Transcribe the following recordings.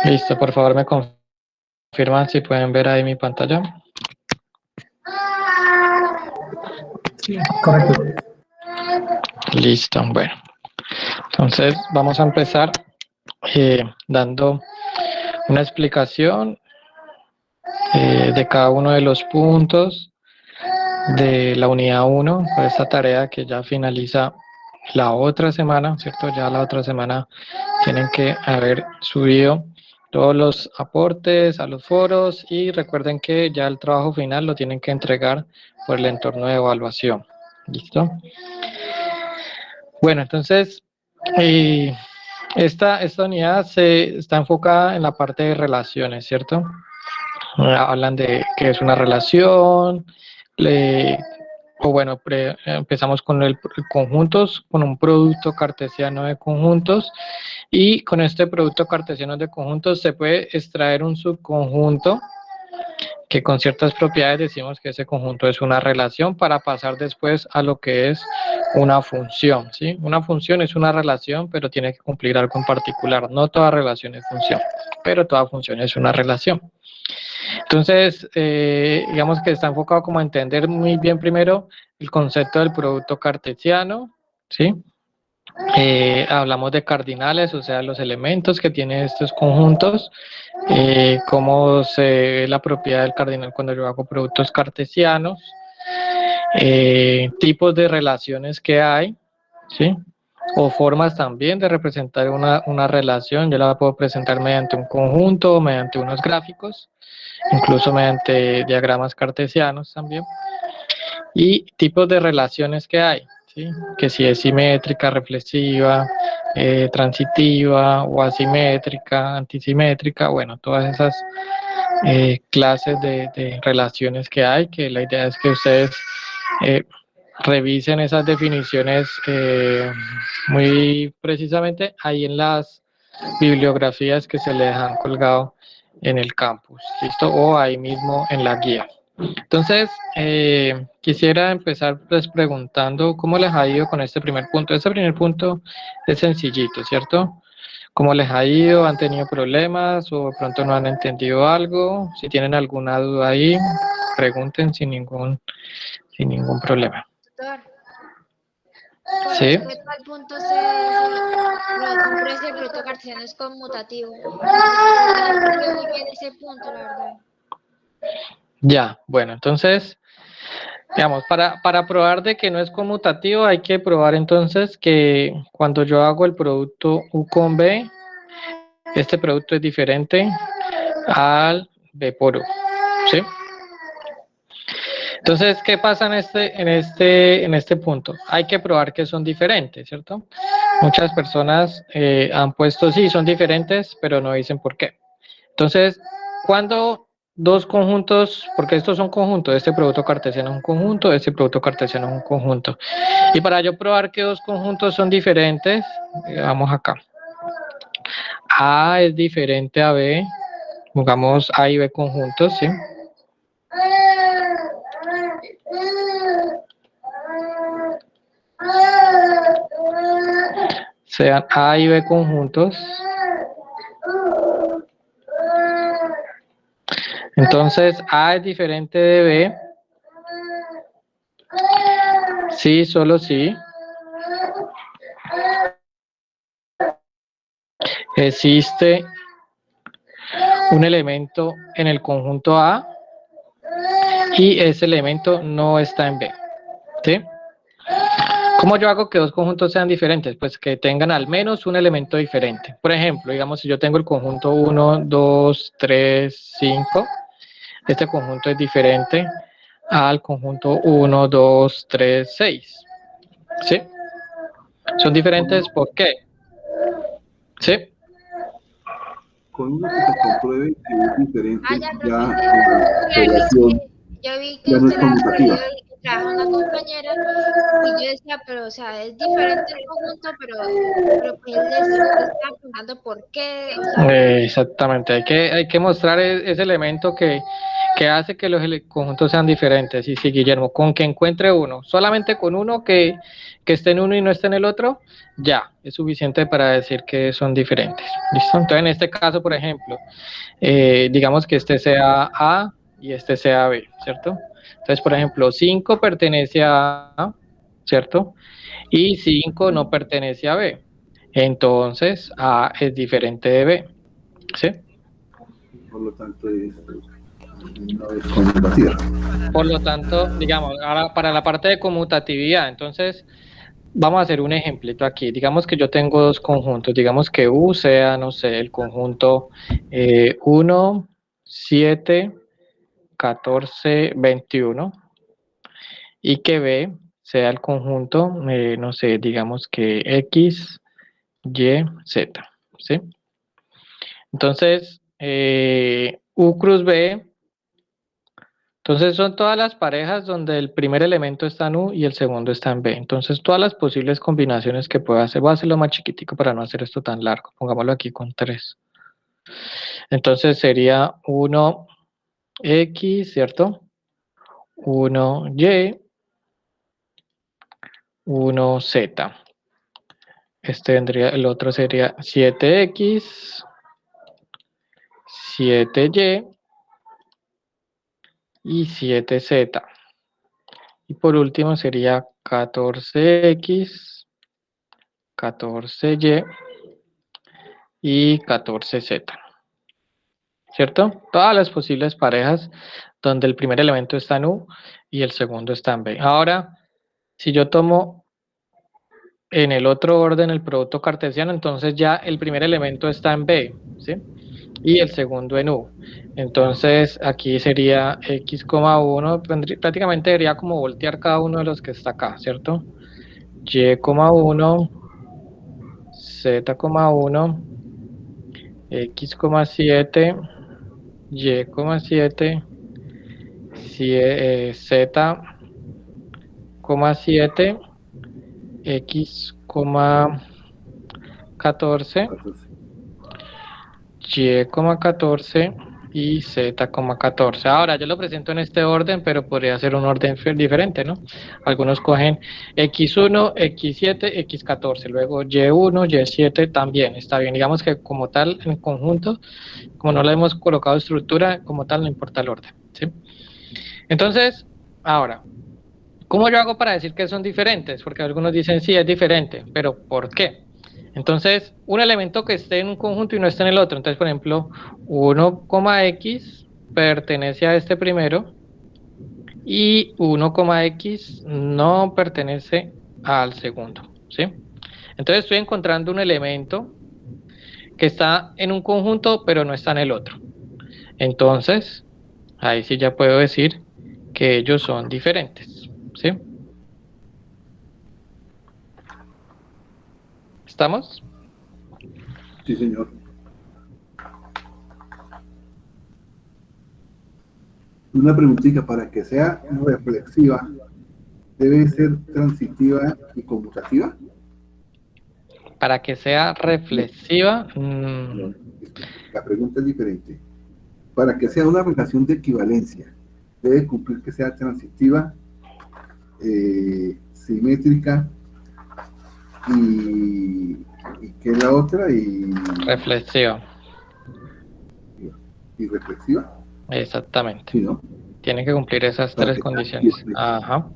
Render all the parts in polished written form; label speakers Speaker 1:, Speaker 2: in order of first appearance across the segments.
Speaker 1: Listo, por favor me confirman si pueden ver ahí mi pantalla.
Speaker 2: Sí, correcto.
Speaker 1: Listo, bueno. Entonces vamos a empezar dando una explicación de cada uno de los puntos de la unidad 1, por esta tarea que ya finaliza la otra semana, ¿cierto? Ya la otra semana tienen que haber subido todos los aportes a los foros y recuerden que ya el trabajo final lo tienen que entregar por el entorno de evaluación. ¿Listo? Bueno, entonces esta unidad está enfocada en la parte de relaciones, ¿cierto? Hablan de qué es una relación, empezamos con el conjuntos, con un producto cartesiano de conjuntos, y con este producto cartesiano de conjuntos se puede extraer un subconjunto que con ciertas propiedades decimos que ese conjunto es una relación para pasar después a lo que es una función, ¿sí? Una función es una relación, pero tiene que cumplir algo en particular. No toda relación es función, pero toda función es una relación. Entonces, digamos que está enfocado como a entender muy bien primero el concepto del producto cartesiano, ¿sí? Hablamos de cardinales, o sea, los elementos que tienen estos conjuntos, cómo se ve la propiedad del cardinal cuando yo hago productos cartesianos, tipos de relaciones que hay, ¿sí? O formas también de representar una relación. Yo la puedo presentar mediante un conjunto, mediante unos gráficos, incluso mediante diagramas cartesianos también. Y tipos de relaciones que hay, ¿sí? Que si es simétrica, reflexiva, transitiva o asimétrica, antisimétrica, bueno, todas esas clases de relaciones que hay, que la idea es que ustedes revisen esas definiciones muy precisamente ahí en las bibliografías que se les han colgado en el campus, ¿listo? O ahí mismo en la guía. Entonces, quisiera empezar pues preguntando cómo les ha ido con este primer punto. Este primer punto es sencillito, ¿cierto? ¿Cómo les ha ido? ¿Han tenido problemas o de pronto no han entendido algo? Si tienen alguna duda ahí, pregunten sin ningún problema.
Speaker 3: Doctor, con
Speaker 1: ¿Sí?
Speaker 3: respecto al punto C, compruebe si el producto cartesiano es conmutativo. Porque no entendí muy bien ese punto, la verdad.
Speaker 1: Ya, bueno, entonces, digamos, para probar de que no es conmutativo, hay que probar entonces que cuando yo hago el producto U con B, este producto es diferente al B por U, ¿sí? Entonces, ¿qué pasa en este punto? Hay que probar que son diferentes, ¿cierto? Muchas personas han puesto sí, son diferentes, pero no dicen por qué. Entonces, cuando dos conjuntos, porque estos son conjuntos, este producto cartesiano es un conjunto, este producto cartesiano es un conjunto. Y para yo probar que dos conjuntos son diferentes, vamos acá. A es diferente a B, pongamos A y B conjuntos, ¿sí? Sean A y B conjuntos. Entonces, A es diferente de B. Sí, solo sí. Existe un elemento en el conjunto A y ese elemento no está en B, ¿sí? ¿Cómo yo hago que dos conjuntos sean diferentes? Pues que tengan al menos un elemento diferente. Por ejemplo, digamos, si yo tengo el conjunto 1, 2, 3, 5, este conjunto es diferente al conjunto 1, 2, 3, 6, ¿sí? Son diferentes, ¿por qué? ¿Sí?
Speaker 4: Con uno que se compruebe que es diferente,
Speaker 3: Ya,
Speaker 4: ya
Speaker 3: profe.
Speaker 4: la relación
Speaker 3: Yo vi que
Speaker 4: ya no
Speaker 3: usted
Speaker 4: es
Speaker 3: la ha
Speaker 4: conmutativa.
Speaker 3: corregido y trajo una compañera y yo decía, pero o sea, es diferente el conjunto, pero pues él le estaba preguntando por qué, o sea,
Speaker 1: Exactamente, hay que mostrar ese elemento que hace que los conjuntos sean diferentes. Y si Guillermo, con que encuentre uno, solamente con uno que esté en uno y no esté en el otro, ya, es suficiente para decir que son diferentes. ¿Listo? Entonces, en este caso, por ejemplo, digamos que este sea A y este sea B, ¿cierto? Entonces, por ejemplo, 5 pertenece a A, ¿cierto? Y 5 no pertenece a B. Entonces, A es diferente de B, ¿sí?
Speaker 4: Por lo tanto, no es conmutativa.
Speaker 1: Por lo tanto, digamos, ahora para la parte de conmutatividad, entonces, vamos a hacer un ejemplito aquí. Digamos que yo tengo dos conjuntos. Digamos que U sea, no sé, el conjunto 1, 7, 14, 21. Y que B sea el conjunto, no sé, digamos que X, Y, Z. ¿Sí? Entonces, U cruz B, entonces son todas las parejas donde el primer elemento está en U y el segundo está en B. Entonces, todas las posibles combinaciones que pueda hacer, voy a hacerlo más chiquitico para no hacer esto tan largo. Pongámoslo aquí con 3. Entonces sería 1X, ¿cierto? 1Y, 1Z. El otro sería 7X, 7Y y 7Z. Y por último sería 14X, 14Y y 14Z. ¿Cierto? Todas las posibles parejas donde el primer elemento está en U y el segundo está en B. Ahora, si yo tomo en el otro orden el producto cartesiano, entonces ya el primer elemento está en B, ¿sí? Y el segundo en U. Entonces aquí sería x,1, prácticamente debería como voltear cada uno de los que está acá, ¿cierto? Y,1, Z,1, x,7, y,7, Z,7, x,14, Y,14 y Z,14. Ahora yo lo presento en este orden, pero podría ser un orden diferente, ¿no? Algunos cogen X1, X7, X14, luego Y1, Y7 también, está bien. Digamos que como tal, en conjunto, como no le hemos colocado estructura, como tal, no importa el orden, ¿sí? Entonces, ahora, ¿cómo yo hago para decir que son diferentes? Porque algunos dicen, sí, es diferente, pero ¿por qué? Entonces, un elemento que esté en un conjunto y no esté en el otro. Entonces, por ejemplo, 1,x pertenece a este primero y 1,x no pertenece al segundo, ¿sí? Entonces, estoy encontrando un elemento que está en un conjunto, pero no está en el otro. Entonces, ahí sí ya puedo decir que ellos son diferentes, ¿sí? ¿Estamos?
Speaker 4: Sí, señor. Una preguntita, para que sea reflexiva, ¿debe ser transitiva y conmutativa?
Speaker 1: Para que sea reflexiva,
Speaker 4: No, la pregunta es diferente. Para que sea una relación de equivalencia, debe cumplir que sea transitiva, simétrica y ¿qué es la otra? Y
Speaker 1: reflexiva,
Speaker 4: reflexiva.
Speaker 1: exactamente.
Speaker 4: Sí, ¿no?
Speaker 1: Tiene que cumplir esas
Speaker 4: Para
Speaker 1: tres
Speaker 4: que sea
Speaker 1: condiciones.
Speaker 4: equivalencia.
Speaker 1: Ajá.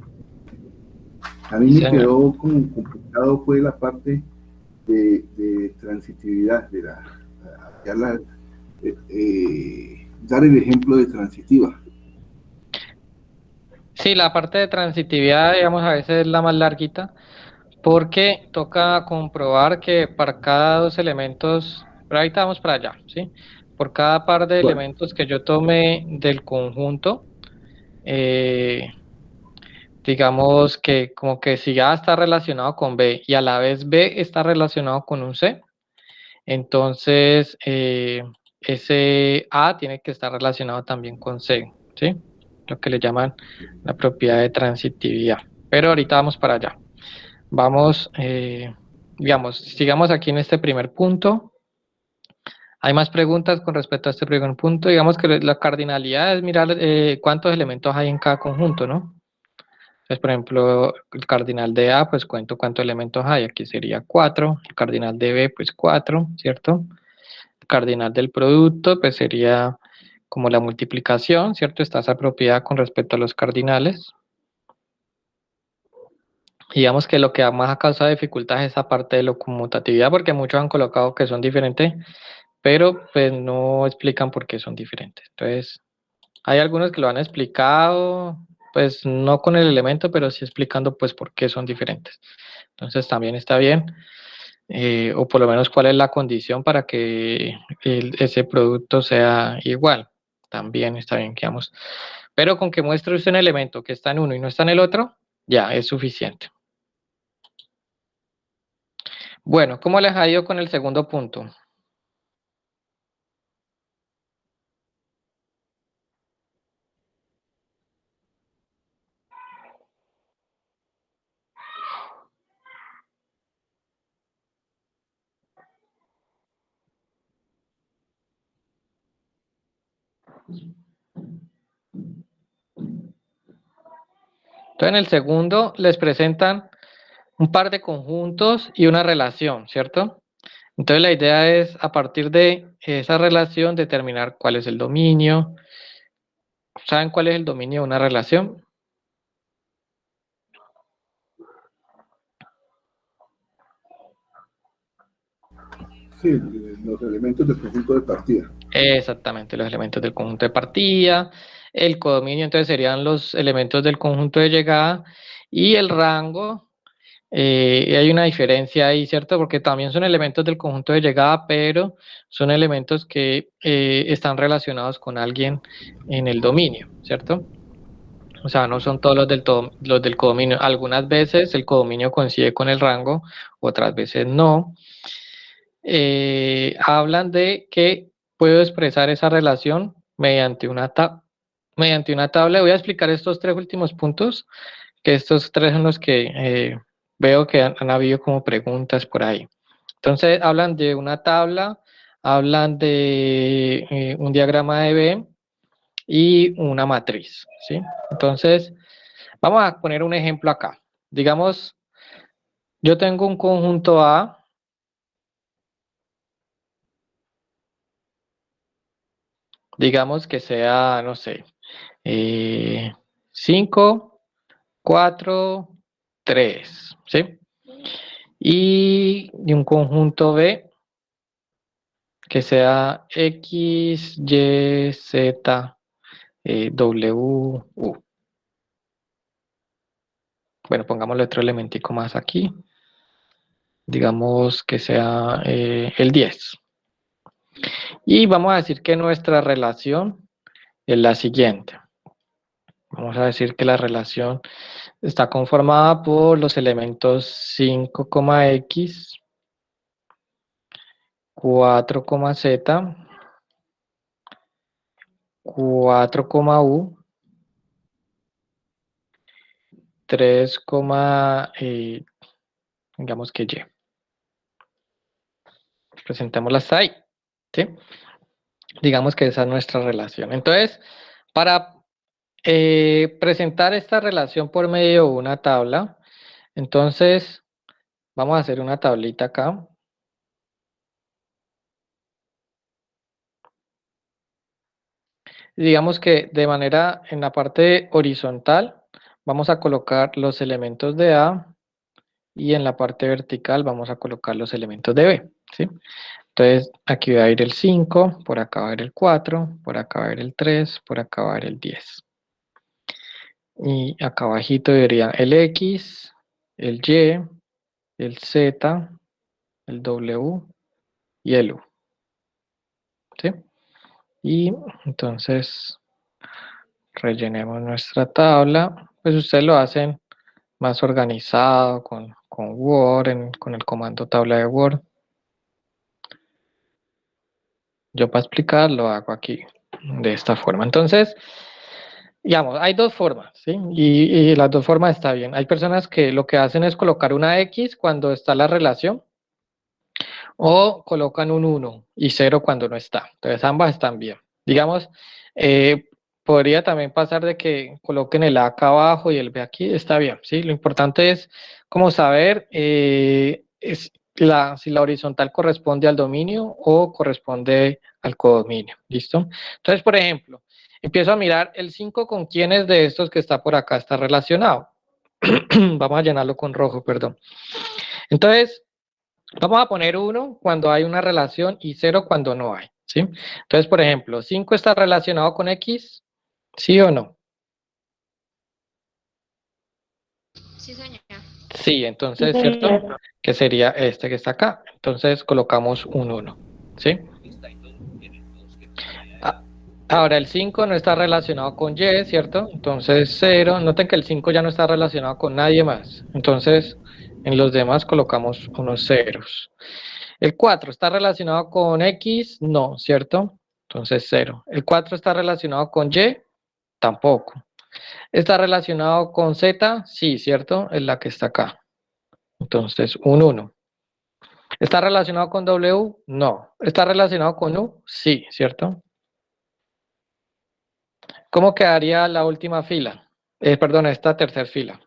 Speaker 4: A mí
Speaker 1: Sí,
Speaker 4: me
Speaker 1: señor.
Speaker 4: quedó como complicado fue la parte de transitividad, dar el ejemplo de transitiva.
Speaker 1: Sí, la parte de transitividad, digamos, a veces es la más larguita, porque toca comprobar que para cada dos elementos, pero ahorita vamos para allá, ¿sí? Por cada par de
Speaker 4: Bueno,
Speaker 1: elementos que yo tome del conjunto, digamos que como que si A está relacionado con B y a la vez B está relacionado con un C, entonces ese A tiene que estar relacionado también con C, ¿sí? lo que le llaman la propiedad de transitividad. Pero ahorita vamos para allá. Vamos, digamos, sigamos aquí en este primer punto. Hay más preguntas con respecto a este primer punto. Digamos que la cardinalidad es mirar cuántos elementos hay en cada conjunto, ¿no? Entonces, por ejemplo, el cardinal de A, pues cuento cuántos elementos hay. Aquí sería 4. El cardinal de B, pues 4, ¿cierto? El cardinal del producto, pues sería como la multiplicación, ¿cierto? Está esa propiedad con respecto a los cardinales. Digamos que lo que más ha causado dificultad es esa parte de la conmutatividad, porque muchos han colocado que son diferentes, pero pues no explican por qué son diferentes. Entonces, hay algunos que lo han explicado, pues no con el elemento, pero sí explicando pues por qué son diferentes. Entonces también está bien, o por lo menos cuál es la condición para que ese producto sea igual. También está bien que vamos. Pero con que muestre usted un elemento que está en uno y no está en el otro, ya es suficiente. Bueno, ¿cómo les ha ido con el segundo punto? Entonces, en el segundo les presentan un par de conjuntos y una relación, ¿cierto? Entonces, la idea es, a partir de esa relación, determinar cuál es el dominio. ¿Saben cuál es el dominio de una relación?
Speaker 4: Sí, los elementos del conjunto de partida.
Speaker 1: Exactamente, los elementos del conjunto de partida. El codominio, entonces, serían los elementos del conjunto de llegada. Y el rango, hay una diferencia ahí, ¿cierto? Porque también son elementos del conjunto de llegada, pero son elementos que están relacionados con alguien en el dominio, ¿cierto? O sea, no son todos los del codominio. Algunas veces el codominio coincide con el rango, otras veces no. Hablan de que puedo expresar esa relación mediante una tabla. Voy a explicar estos tres últimos puntos, que estos tres son los que veo que han habido como preguntas por ahí. Entonces, hablan de una tabla, hablan de un diagrama de B y una matriz, ¿sí? Entonces, vamos a poner un ejemplo acá. Digamos, yo tengo un conjunto A, digamos que sea, no sé, 5, 4, 3, ¿sí? Y un conjunto B que sea X, Y, Z, W, U. Bueno, pongámosle otro elementico más aquí. Digamos que sea el 10. Y vamos a decir que nuestra relación es la siguiente. Vamos a decir que la relación está conformada por los elementos 5,x, 4,z, 4,u, 3, digamos que y. Presentémosla hasta ahí, ¿sí? Digamos que esa es nuestra relación. Entonces, para presentar esta relación por medio de una tabla, entonces vamos a hacer una tablita acá. Digamos que de manera en la parte horizontal vamos a colocar los elementos de A y en la parte vertical vamos a colocar los elementos de B, ¿sí? Entonces aquí va a ir el 5, por acá va a ir el 4, por acá va a ir el 3, por acá va a ir el 10. Y acá abajito iría el X, el Y, el Z, el W y el U, ¿sí? Y entonces rellenemos nuestra tabla. Pues ustedes lo hacen más organizado con Word, con el comando tabla de Word. Yo para explicar lo hago aquí de esta forma. Entonces, Digamos, hay dos formas, ¿sí? Y las dos formas está bien. Hay personas que lo que hacen es colocar una X cuando está la relación o colocan un 1 y 0 cuando no está. Entonces ambas están bien. Digamos, podría también pasar de que coloquen el A acá abajo y el B aquí, está bien, ¿sí? Lo importante es como saber si la horizontal corresponde al dominio o corresponde al codominio, ¿listo? Entonces, por ejemplo, empiezo a mirar el 5 con quiénes de estos que está por acá está relacionado. Vamos a llenarlo con rojo, perdón. Entonces, vamos a poner 1 cuando hay una relación y 0 cuando no hay, ¿sí? Entonces, por ejemplo, 5 está relacionado con X, ¿sí o no?
Speaker 3: Sí, señor.
Speaker 1: Sí, entonces, ¿cierto? Que sería este que está acá. Entonces, colocamos un 1, ¿sí? Ahora, el 5 no está relacionado con Y, ¿cierto? Entonces, 0. Noten que el 5 ya no está relacionado con nadie más. Entonces, en los demás colocamos unos ceros. El 4 está relacionado con X, no, ¿cierto? Entonces 0. El 4 está relacionado con Y, tampoco. ¿Está relacionado con Z? Sí, ¿cierto? Es la que está acá. Entonces un 1. ¿Está relacionado con W? No. ¿Está relacionado con U? Sí, ¿cierto? ¿Cómo quedaría la última fila? Perdón, esta tercera fila.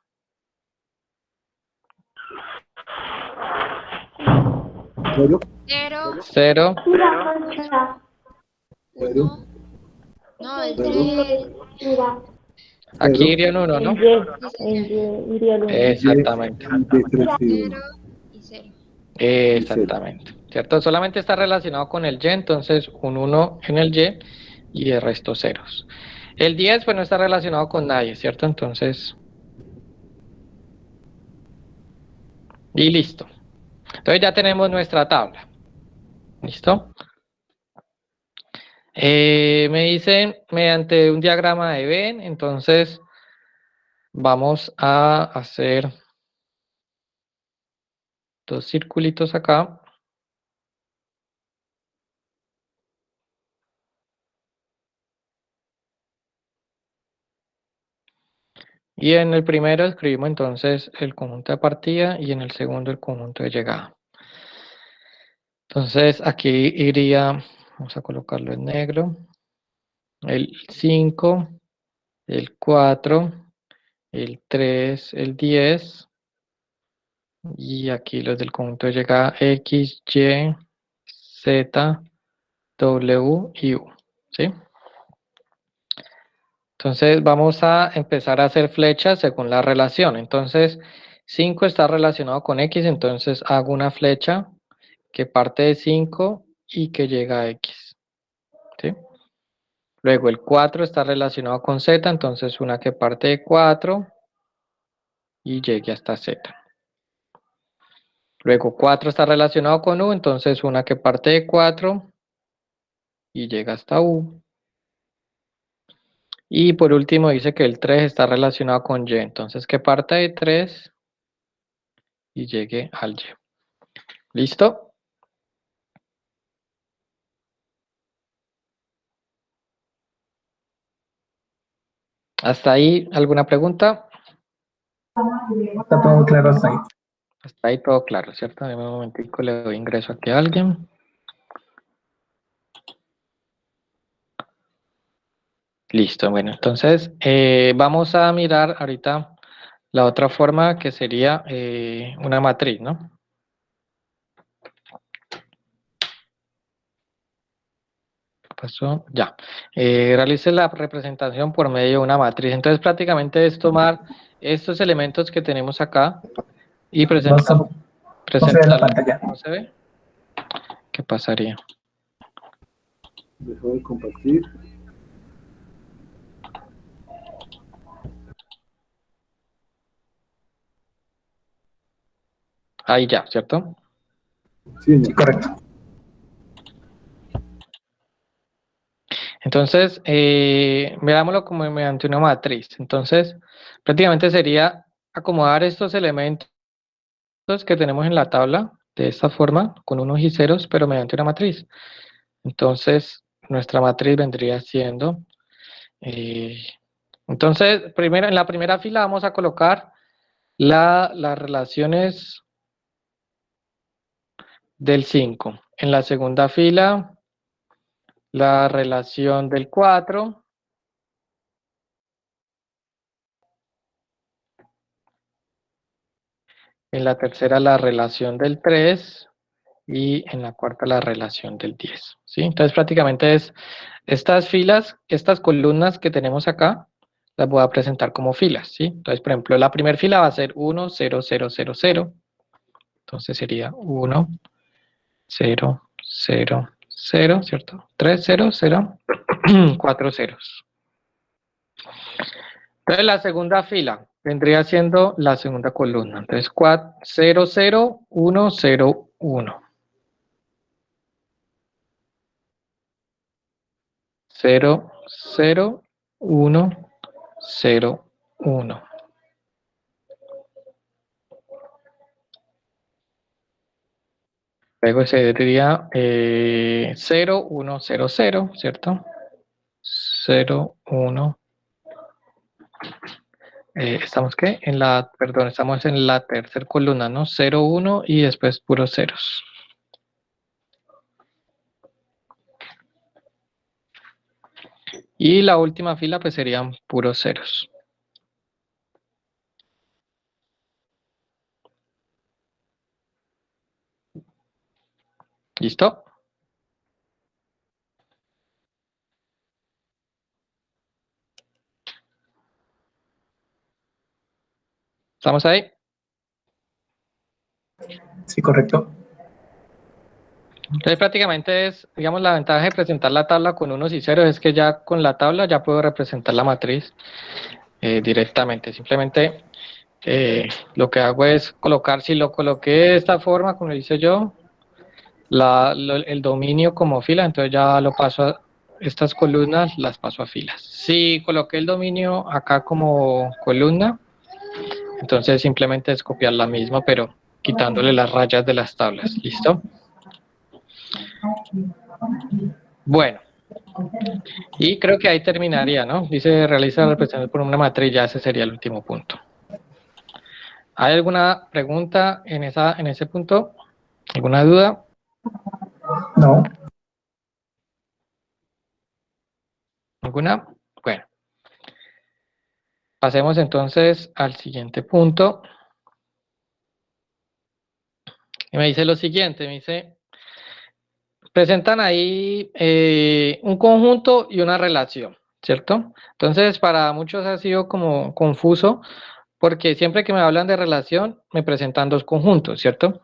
Speaker 4: ¿Cero?
Speaker 3: 0,
Speaker 1: 0.
Speaker 3: 1, no, el
Speaker 4: Cero.
Speaker 3: 3.
Speaker 1: Aquí
Speaker 4: Cero.
Speaker 1: iría un 1, ¿no?
Speaker 2: iría el 1.
Speaker 1: Exactamente.
Speaker 4: De 3 y
Speaker 3: 0
Speaker 4: 1.
Speaker 3: y 0.
Speaker 1: Exactamente, ¿cierto? Solamente está relacionado con el Y, entonces un 1 en el y el resto ceros. El 10 pues no está relacionado con nadie, ¿cierto? Entonces, y listo. Entonces ya tenemos nuestra tabla. ¿Listo? Me dicen mediante un diagrama de Venn, entonces vamos a hacer dos circulitos acá. Y en el primero escribimos entonces el conjunto de partida y en el segundo el conjunto de llegada. Entonces aquí iría, vamos a colocarlo en negro, el 5, el 4, el 3, el 10, y aquí los del conjunto de llegada X, Y, Z, W y U, ¿sí? Entonces vamos a empezar a hacer flechas según la relación. Entonces 5 está relacionado con X, entonces hago una flecha que parte de 5 y que llega a X, ¿sí? Luego el 4 está relacionado con Z, entonces una que parte de 4 y llegue hasta Z. Luego 4 está relacionado con U, entonces una que parte de 4 y llega hasta U. Y por último dice que el 3 está relacionado con Y, entonces que parte de 3 y llegue al Y. ¿Listo? ¿Hasta ahí alguna pregunta?
Speaker 2: Está todo claro hasta ahí.
Speaker 1: Hasta ahí todo claro, ¿cierto? En un momentico le doy ingreso aquí a alguien. Listo, bueno, entonces vamos a mirar ahorita la otra forma que sería una matriz, ¿no? ¿Qué pasó? Ya. Realice la representación por medio de una matriz. Entonces prácticamente es tomar estos elementos que tenemos acá y
Speaker 2: No se ve la
Speaker 1: presentarlos.
Speaker 2: pantalla.
Speaker 1: ¿No se ve? ¿Qué pasaría?
Speaker 4: Dejó de compartir.
Speaker 1: Ahí ya, ¿cierto?
Speaker 4: Sí,
Speaker 2: Sí,
Speaker 4: señor.
Speaker 2: correcto.
Speaker 1: Entonces, veámoslo como mediante una matriz. Entonces, prácticamente sería acomodar estos elementos que tenemos en la tabla de esta forma, con unos y ceros, pero mediante una matriz. Entonces, nuestra matriz vendría siendo Entonces, primero, en la primera fila vamos a colocar las relaciones del 5. En la segunda fila, la relación del 4. En la tercera, la relación del 3. Y en la cuarta, la relación del 10. ¿Sí? Entonces, prácticamente es estas filas, estas columnas que tenemos acá, las voy a presentar como filas. ¿Sí? Entonces, por ejemplo, la primera fila va a ser 1, 0, 0, 0, 0. Entonces sería 1, 0, 0, 0, ¿cierto? 3, 0, 0, 4 ceros. Entonces la segunda fila vendría siendo la segunda columna. Entonces 4, 0, 0, 1, 0, 1. 0, 0, 1, 0, 1. Luego sería 0, 1, 0, 0, ¿cierto? 0, 1. ¿Estamos qué? Perdón, estamos en la tercera columna, ¿no? 0, 1 y después puros ceros. Y la última fila pues serían puros ceros. ¿Listo? ¿Estamos ahí?
Speaker 2: Sí, correcto.
Speaker 1: Entonces prácticamente es, digamos, la ventaja de presentar la tabla con unos y ceros es que ya con la tabla ya puedo representar la matriz directamente. Simplemente lo que hago es colocar, si lo coloqué de esta forma, como hice yo, el dominio como fila, entonces ya lo paso a estas columnas, las paso a filas. Si coloqué el dominio acá como columna, entonces simplemente es copiar la misma, pero quitándole las rayas de las tablas. ¿Listo? Bueno, y creo que ahí terminaría, ¿no? Dice, realiza la representación por una matriz, ya ese sería el último punto. ¿Hay alguna pregunta en ese punto? ¿Alguna duda?
Speaker 2: No.
Speaker 1: ¿Alguna? Bueno, pasemos entonces al siguiente punto. Y me dice lo siguiente, me dice, presentan ahí un conjunto y una relación, ¿cierto? Entonces, para muchos ha sido como confuso, porque siempre que me hablan de relación, me presentan dos conjuntos, ¿cierto?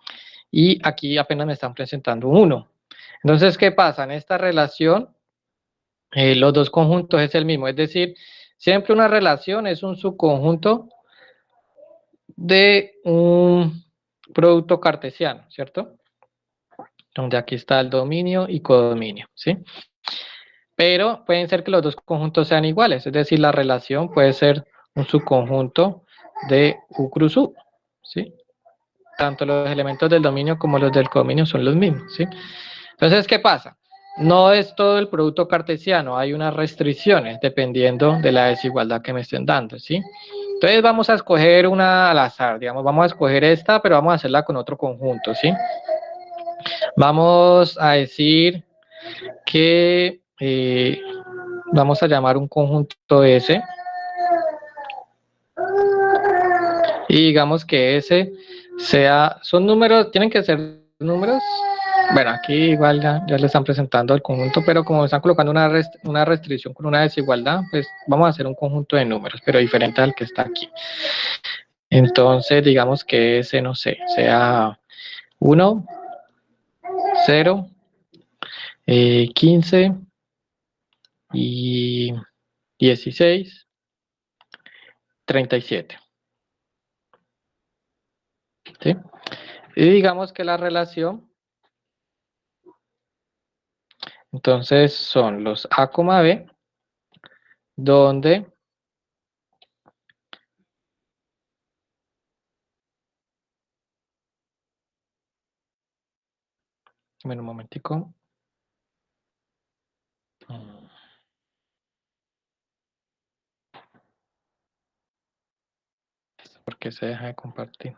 Speaker 1: Y aquí apenas me están presentando uno. Entonces, ¿qué pasa? En esta relación, los dos conjuntos es el mismo, es decir, siempre una relación es un subconjunto de un producto cartesiano, ¿cierto? Donde aquí está el dominio y codominio, ¿sí? Pero pueden ser que los dos conjuntos sean iguales, es decir, la relación puede ser un subconjunto de U cruz U, ¿sí? Tanto los elementos del dominio como los del codominio son los mismos, ¿sí? Entonces, ¿qué pasa? No es todo el producto cartesiano, hay unas restricciones dependiendo de la desigualdad que me estén dando, ¿sí? Entonces vamos a escoger una al azar, digamos, vamos a escoger esta, pero vamos a hacerla con otro conjunto, ¿sí? Vamos a decir que vamos a llamar un conjunto S y digamos que S son números, tienen que ser números. Bueno, aquí igual ya le están presentando el conjunto, pero como están colocando una restricción con una desigualdad, pues vamos a hacer un conjunto de números, pero diferente al que está aquí. Entonces, digamos que ese, no sé, sea 1, 0, 15 y 16, 37. ¿Sí? Y digamos que la relación, entonces son los A, B, donde bueno, un momentico. qué se deja de compartir?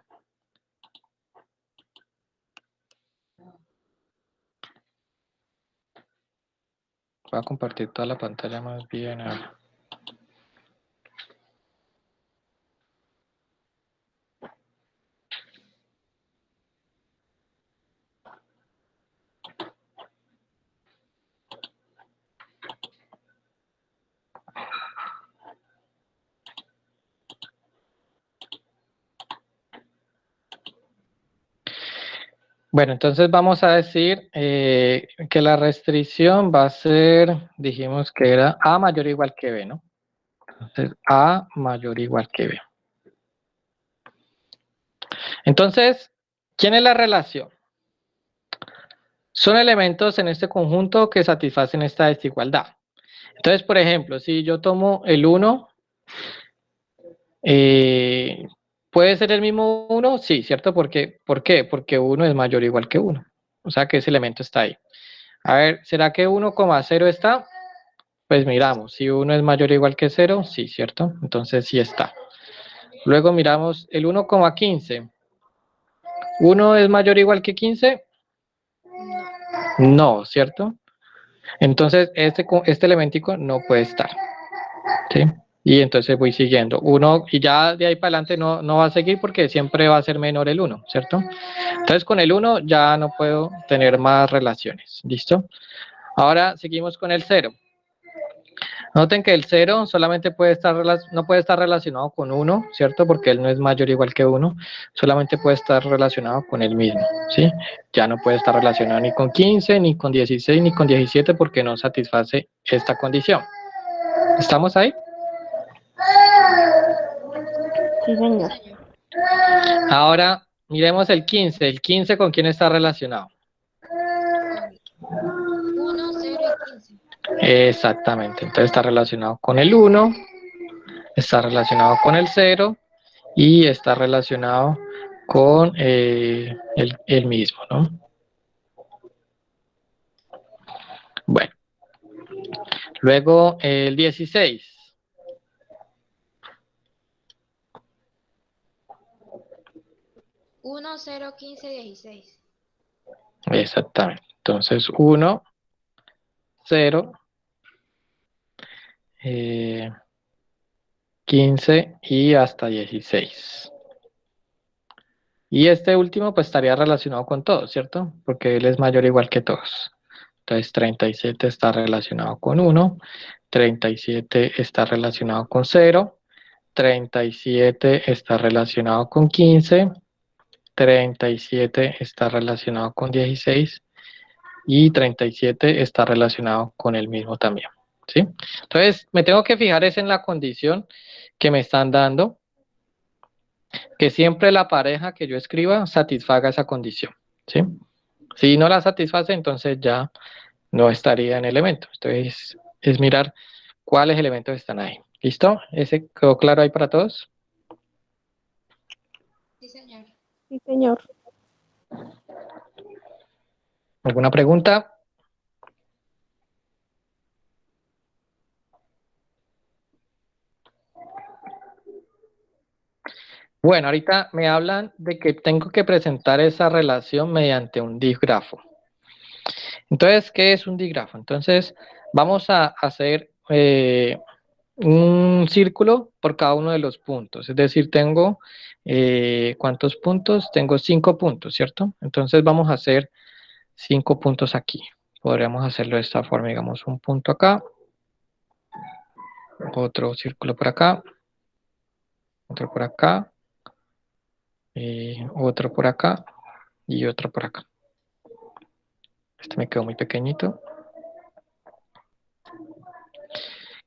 Speaker 1: Voy a compartir toda la pantalla más bien. A ver. Bueno, entonces vamos a decir que la restricción va a ser, dijimos que era A mayor o igual que B, ¿no? Entonces, A mayor o igual que B. Entonces, ¿quién es la relación? Son elementos en este conjunto que satisfacen esta desigualdad. Entonces, por ejemplo, si yo tomo el 1, ¿puede ser el mismo 1? Sí, ¿cierto? ¿Por qué? Porque 1 es mayor o igual que 1. O sea que ese elemento está ahí. A ver, ¿será que 1,0 está? Pues miramos, si 1 es mayor o igual que 0, sí, ¿cierto? Entonces sí está. Luego miramos el 1,15. ¿1 es mayor o igual que 15? No, ¿cierto? Entonces este elementico no puede estar, ¿sí? Y entonces voy siguiendo. 1, y ya de ahí para adelante no va a seguir porque siempre va a ser menor el 1, ¿cierto? Entonces con el 1 ya no puedo tener más relaciones, ¿listo? Ahora seguimos con el 0. Noten que el 0 solamente no puede estar relacionado con 1, ¿cierto? Porque él no es mayor o igual que 1, solamente puede estar relacionado con el mismo, ¿sí? Ya no puede estar relacionado ni con 15, ni con 16, ni con 17 porque no satisface esta condición. ¿Estamos ahí?
Speaker 5: Sí, señor.
Speaker 1: Ahora miremos el 15. ¿El 15 con quién está relacionado?
Speaker 3: 1, 0 y 15.
Speaker 1: Exactamente, entonces está relacionado con el 1, está relacionado con el 0 y está relacionado con el mismo, ¿no? Bueno, luego el 16.
Speaker 3: Uno, 0, 15, 16.
Speaker 1: Exactamente, entonces 1, 0, 15 y hasta 16. Y este último pues estaría relacionado con todos, ¿cierto? Porque él es mayor o igual que todos. Entonces 37 está relacionado con 1, 37 está relacionado con 0, 37 está relacionado con 15, 37 está relacionado con 16 y 37 está relacionado con el mismo también, ¿sí? Entonces me tengo que fijar es en la condición que me están dando, que siempre la pareja que yo escriba satisfaga esa condición, ¿sí? Si no la satisface, entonces ya no estaría en elemento. Entonces es mirar cuáles elementos están ahí. ¿Listo? ¿Ese quedó claro ahí para todos?
Speaker 3: Sí, señor.
Speaker 5: Sí, señor.
Speaker 1: ¿Alguna pregunta? Bueno, ahorita me hablan de que tengo que presentar esa relación mediante un dígrafo. Entonces, ¿qué es un dígrafo? Entonces, vamos a hacer un círculo por cada uno de los puntos. Es decir, tengo, ¿cuántos puntos? Tengo 5 puntos, ¿cierto? Entonces, vamos a hacer 5 puntos aquí. Podríamos hacerlo de esta forma, digamos, un punto acá, otro círculo por acá, otro por acá, otro por acá y otro por acá. Este me quedó muy pequeñito.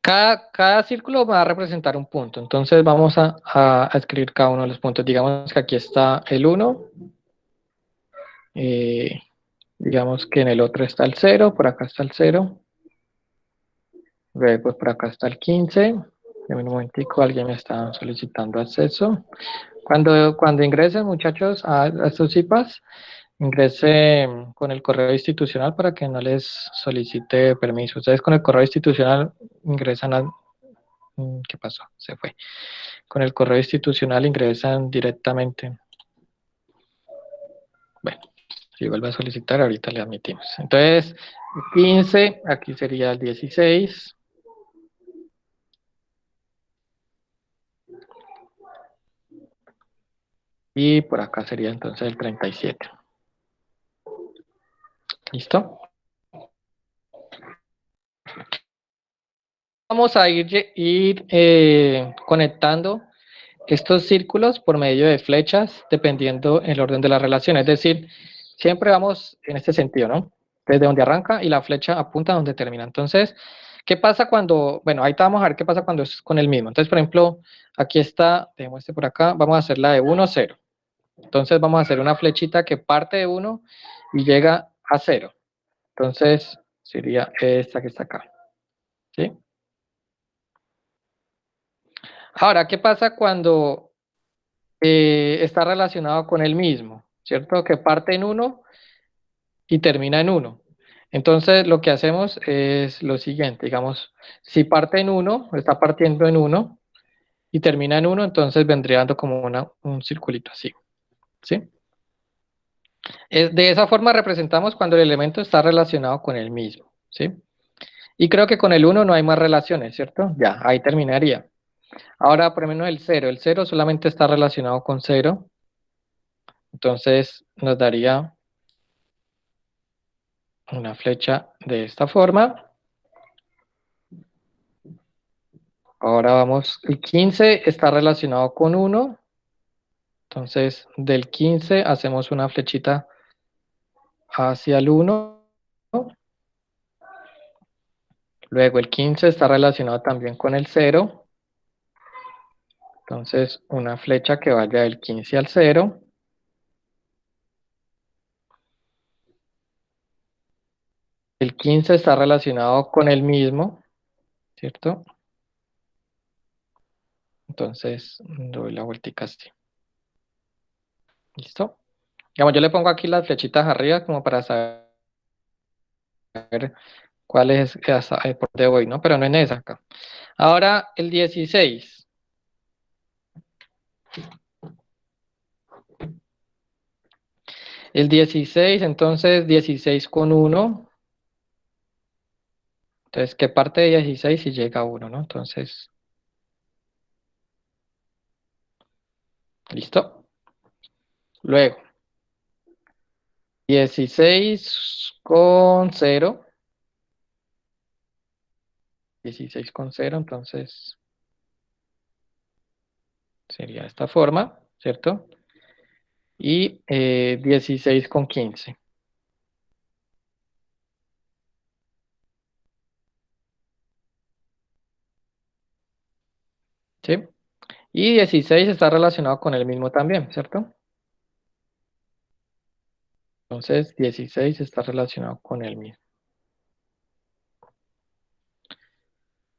Speaker 1: Cada círculo va a representar un punto. Entonces vamos a escribir cada uno de los puntos. Digamos que aquí está el 1. Digamos que en el otro está el 0. Por acá está el 0. Luego pues por acá está el 15. En un momentico alguien me está solicitando acceso. Cuando ingresen, muchachos, a estos CIPAS, ingresen con el correo institucional para que no les solicite permiso. Ustedes con el correo institucional ingresan ¿Qué pasó? Se fue. Con el correo institucional ingresan directamente. Bueno, si vuelve a solicitar, ahorita le admitimos. Entonces, 15, aquí sería el 16. Y por acá sería entonces el 37. ¿Listo? Vamos a ir conectando estos círculos por medio de flechas, dependiendo el orden de la relación. Es decir, siempre vamos en este sentido, ¿no? Desde donde arranca y la flecha apunta a donde termina. Entonces, ¿qué pasa cuando, bueno, ahí vamos a ver qué pasa cuando es con el mismo? Entonces, por ejemplo, aquí está, dejemos este por acá, vamos a hacer la de 1, 0. Entonces, vamos a hacer una flechita que parte de 1 y llega a 0. Entonces, sería esta que está acá, ¿sí? Ahora, ¿qué pasa cuando está relacionado con el mismo? ¿Cierto? Que parte en 1 y termina en 1. Entonces, lo que hacemos es lo siguiente, digamos, si parte en 1, está partiendo en 1 y termina en 1, entonces vendría dando como un circulito así, ¿sí? De esa forma representamos cuando el elemento está relacionado con el mismo, ¿sí? Y creo que con el 1 no hay más relaciones, ¿cierto? Ya, ahí terminaría. Ahora, por lo menos el 0 solamente está relacionado con 0, entonces nos daría una flecha de esta forma. Ahora vamos, el 15 está relacionado con 1, entonces del 15 hacemos una flechita hacia el 1. Luego el 15 está relacionado también con el 0, entonces una flecha que vaya del 15 al 0. El 15 está relacionado con el mismo, ¿cierto? Entonces doy la vueltica así. ¿Listo? Digamos, yo le pongo aquí las flechitas arriba como para saber cuál es por dónde voy, ¿no? Pero no en esa acá. Ahora el 16. El 16, entonces 16 con 1. Entonces, ¿qué parte de 16 si llega a 1, ¿no? Entonces, ¿listo? Luego, 16 con 0. 16 con 0, entonces sería de esta forma, ¿cierto? Y 16 con 15. ¿Sí? Y 16 está relacionado con el mismo también, ¿cierto? Entonces, 16 está relacionado con el mismo.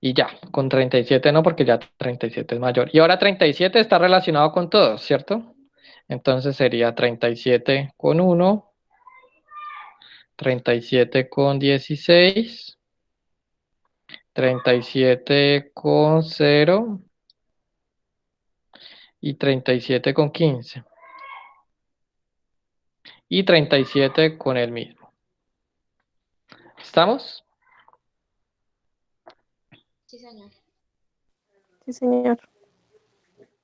Speaker 1: Y ya, con 37 no, porque ya 37 es mayor. Y ahora 37 está relacionado con todos, ¿cierto? Entonces sería 37 con 1, 37 con 16, 37 con 0 y 37 con 15. Y 37 con el mismo. ¿Estamos?
Speaker 3: Sí, señor.
Speaker 5: Sí, señor.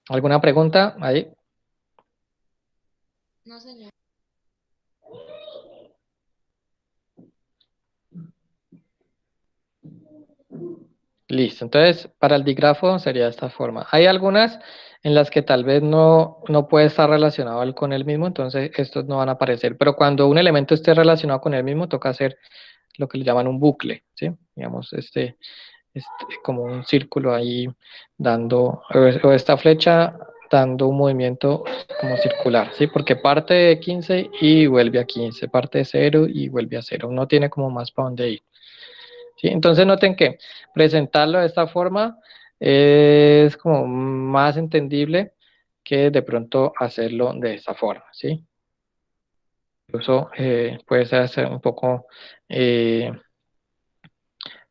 Speaker 1: ¿Alguna pregunta ahí?
Speaker 3: No, señor.
Speaker 1: Listo, entonces para el dígrafo sería de esta forma. Hay algunas en las que tal vez no puede estar relacionado con el mismo, entonces estos no van a aparecer, pero cuando un elemento esté relacionado con el mismo, toca hacer lo que le llaman un bucle, ¿sí? Digamos, como un círculo ahí dando, o esta flecha dando un movimiento como circular, ¿sí? Porque parte de 15 y vuelve a 15, parte de 0 y vuelve a 0, no tiene como más para dónde ir. ¿Sí? Entonces noten que presentarlo de esta forma es como más entendible que de pronto hacerlo de esta forma, ¿sí? Incluso puede ser un poco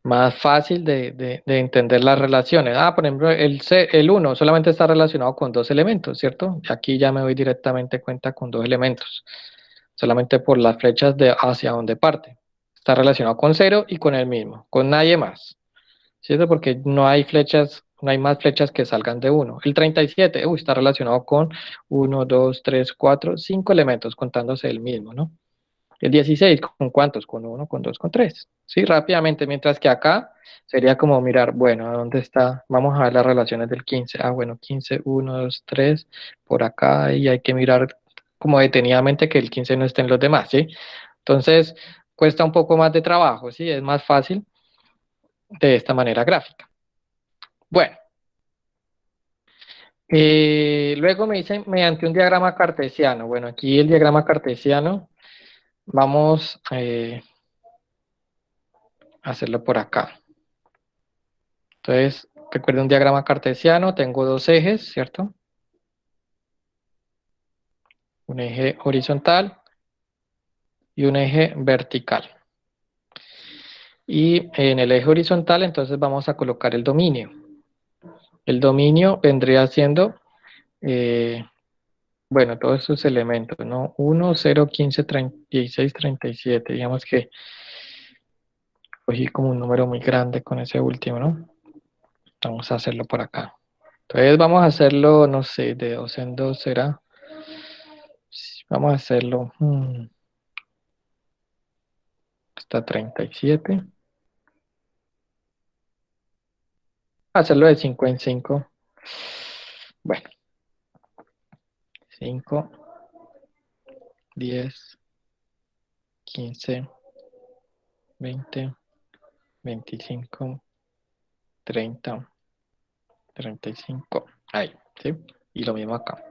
Speaker 1: más fácil de entender las relaciones. Por ejemplo, el 1 solamente está relacionado con dos elementos, ¿cierto? Aquí ya me doy directamente cuenta con dos elementos, solamente por las flechas de hacia donde parte. Está relacionado con 0 y con el mismo, con nadie más, ¿cierto? Porque no hay flechas, no hay más flechas que salgan de 1. El 37, está relacionado con 1, 2, 3, 4, 5 elementos, contándose el mismo, ¿no? El 16, ¿con cuántos? Con 1, con 2, con 3. Sí, rápidamente, mientras que acá sería como mirar, bueno, ¿a dónde está? Vamos a ver las relaciones del 15. Bueno, 15, 1, 2, 3, por acá, y hay que mirar como detenidamente que el 15 no esté en los demás, ¿sí? Entonces, cuesta un poco más de trabajo, ¿sí? Es más fácil de esta manera gráfica. Bueno, luego me dicen mediante un diagrama cartesiano. Bueno, aquí el diagrama cartesiano, vamos a hacerlo por acá. Entonces, recuerden un diagrama cartesiano, tengo dos ejes, ¿cierto? Un eje horizontal y un eje vertical. Y en el eje horizontal, entonces vamos a colocar el dominio. El dominio vendría siendo, bueno, todos estos elementos, ¿no? 1, 0, 15, 36, 37. Digamos que cogí como un número muy grande con ese último, ¿no? Vamos a hacerlo por acá. Entonces vamos a hacerlo, no sé, de 2 en 2 será. Vamos a hacerlo hasta 37. Hacerlo de 5 en 5. Bueno, 5, 10, 15, 20, 25, 30, 35. Ahí, ¿sí? Y lo mismo acá.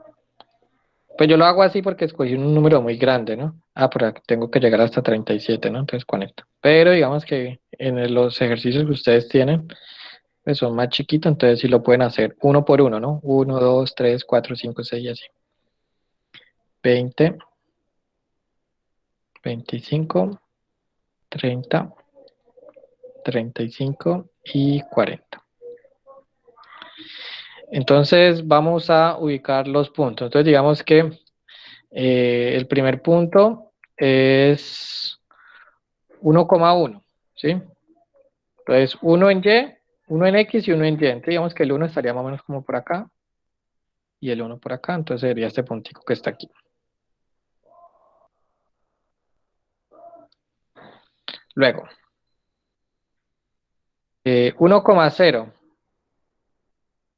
Speaker 1: Pues yo lo hago así porque escogí un número muy grande, ¿no? Pero aquí tengo que llegar hasta 37, ¿no? Entonces con esto. Pero digamos que en los ejercicios que ustedes tienen, pues son más chiquitos, entonces sí lo pueden hacer uno por uno, ¿no? 1, 2, 3, 4, 5, 6 y así. 20, 25, 30, 35 y 40. Entonces vamos a ubicar los puntos. Entonces digamos que el primer punto es 1,1, ¿sí? Entonces 1 en Y, 1 en X y 1 en Y. Entonces digamos que el 1 estaría más o menos como por acá y el 1 por acá. Entonces sería este puntico que está aquí. Luego, 1,0.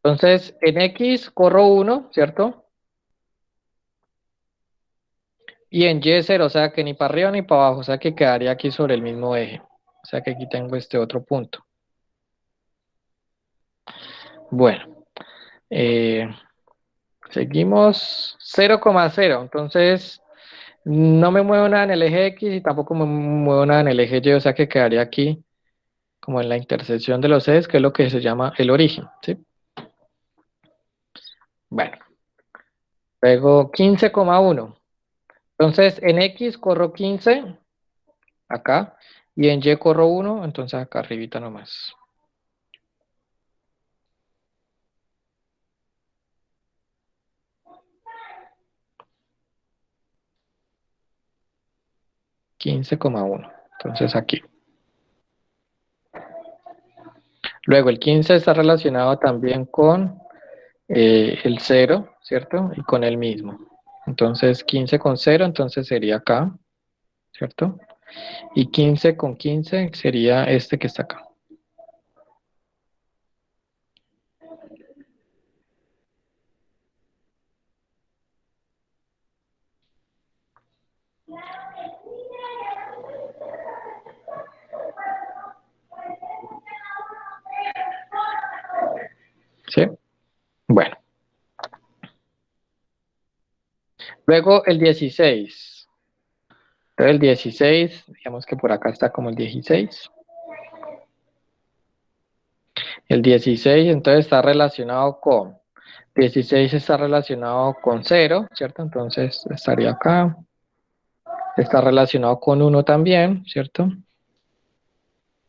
Speaker 1: Entonces en X corro 1, ¿cierto? Y en Y 0, o sea que ni para arriba ni para abajo, o sea que quedaría aquí sobre el mismo eje. O sea que aquí tengo este otro punto. Bueno, seguimos 0,0. Entonces no me muevo nada en el eje X y tampoco me muevo nada en el eje Y, o sea que quedaría aquí como en la intersección de los ejes, que es lo que se llama el origen, ¿sí? Bueno, luego 15,1. Entonces en X corro 15, acá, y en Y corro 1, entonces acá arribita nomás. $15,1. Entonces aquí. Luego el 15 está relacionado también con el 0, ¿cierto? Y con el mismo. Entonces 15 con 0, entonces sería acá, ¿cierto? Y 15 con 15 sería este que está acá. ¿Sí? Bueno. Luego el 16. Entonces el 16, digamos que por acá está como el 16. El 16 entonces está relacionado con 16 está relacionado con 0, ¿cierto? Entonces estaría acá. Está relacionado con 1 también, ¿cierto?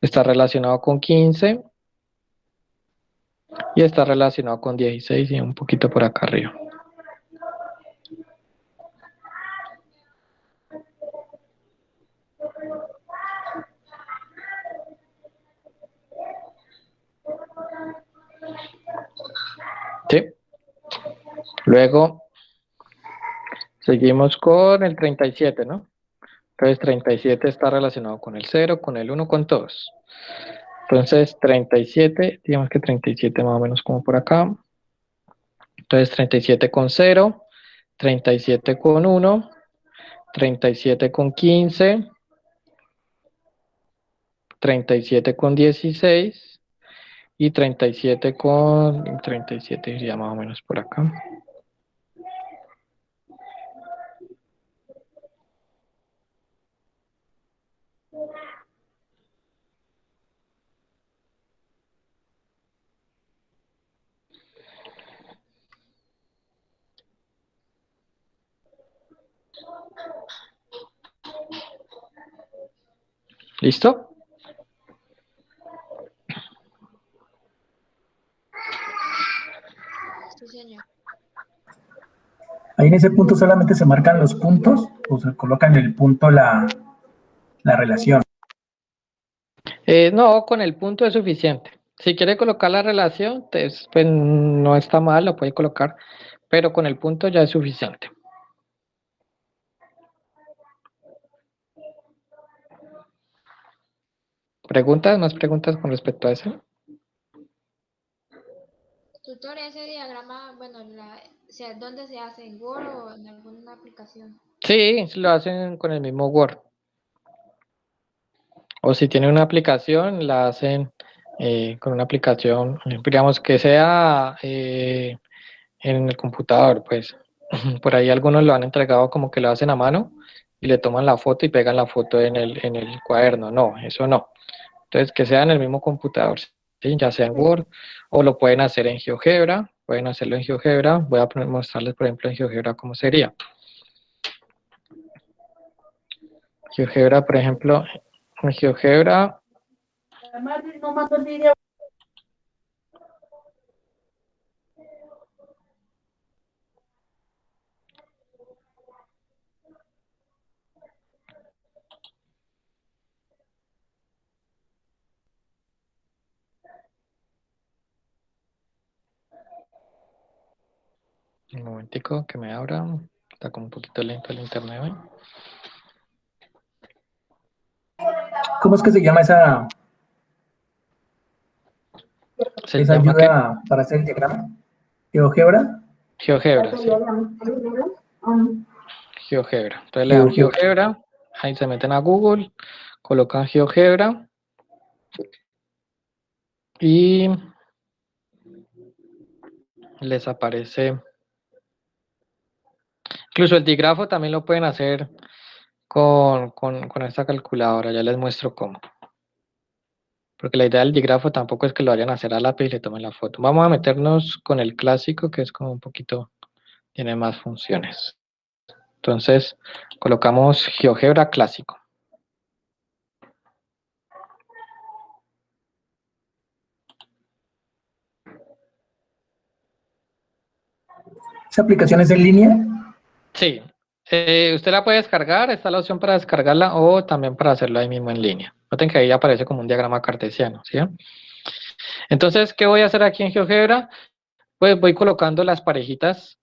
Speaker 1: está relacionado con 15 y está relacionado con 16 y un poquito por acá arriba. ¿Sí? Luego seguimos con el 37, ¿no? Entonces 37 está relacionado con el 0, con el 1, con todos. Entonces 37, digamos que 37 más o menos como por acá. Entonces 37 con 0, 37 con 1, 37 con 15, 37 con 16 y 37 con 37 iría más o menos por acá. ¿Listo?
Speaker 3: Sí, señor.
Speaker 2: Ahí en ese punto solamente se marcan los puntos o se coloca en el punto la relación.
Speaker 1: No, con el punto es suficiente. Si quiere colocar la relación, pues no está mal, lo puede colocar, pero con el punto ya es suficiente. ¿Preguntas? ¿Más preguntas con respecto a eso?
Speaker 3: Tutor, ese diagrama, bueno, o sea, ¿dónde se hace? ¿En Word o en alguna aplicación?
Speaker 1: Sí, lo hacen con el mismo Word. O si tiene una aplicación, la hacen con una aplicación, digamos que sea en el computador, pues. Por ahí algunos lo han entregado como que lo hacen a mano y le toman la foto y pegan la foto en el cuaderno. No, eso no. Entonces, que sea en el mismo computador, ¿sí? Ya sea en Word o lo pueden hacer en GeoGebra. Pueden hacerlo en GeoGebra. Voy a mostrarles, por ejemplo, en GeoGebra cómo sería. GeoGebra, por ejemplo, en GeoGebra. Un momentico que me abra. Está como un poquito lento el internet hoy.
Speaker 2: ¿Cómo es que se llama esa
Speaker 1: ¿Se llama qué?
Speaker 2: ayuda para hacer el diagrama? ¿GeoGebra?
Speaker 1: GeoGebra, sí. GeoGebra. Entonces le dan
Speaker 2: GeoGebra.
Speaker 1: GeoGebra. Ahí se meten a Google. Colocan GeoGebra. Y les aparece. Incluso el dígrafo también lo pueden hacer con esta calculadora. Ya les muestro cómo. Porque la idea del dígrafo tampoco es que lo vayan a hacer a lápiz y le tomen la foto. Vamos a meternos con el clásico, que es como un poquito, tiene más funciones. Entonces, colocamos GeoGebra clásico.
Speaker 2: ¿Esa aplicación es en línea?
Speaker 1: Sí, usted la puede descargar, está la opción para descargarla o también para hacerlo ahí mismo en línea. Noten que ahí aparece como un diagrama cartesiano, ¿sí? Entonces, ¿qué voy a hacer aquí en GeoGebra? Pues voy colocando las parejitas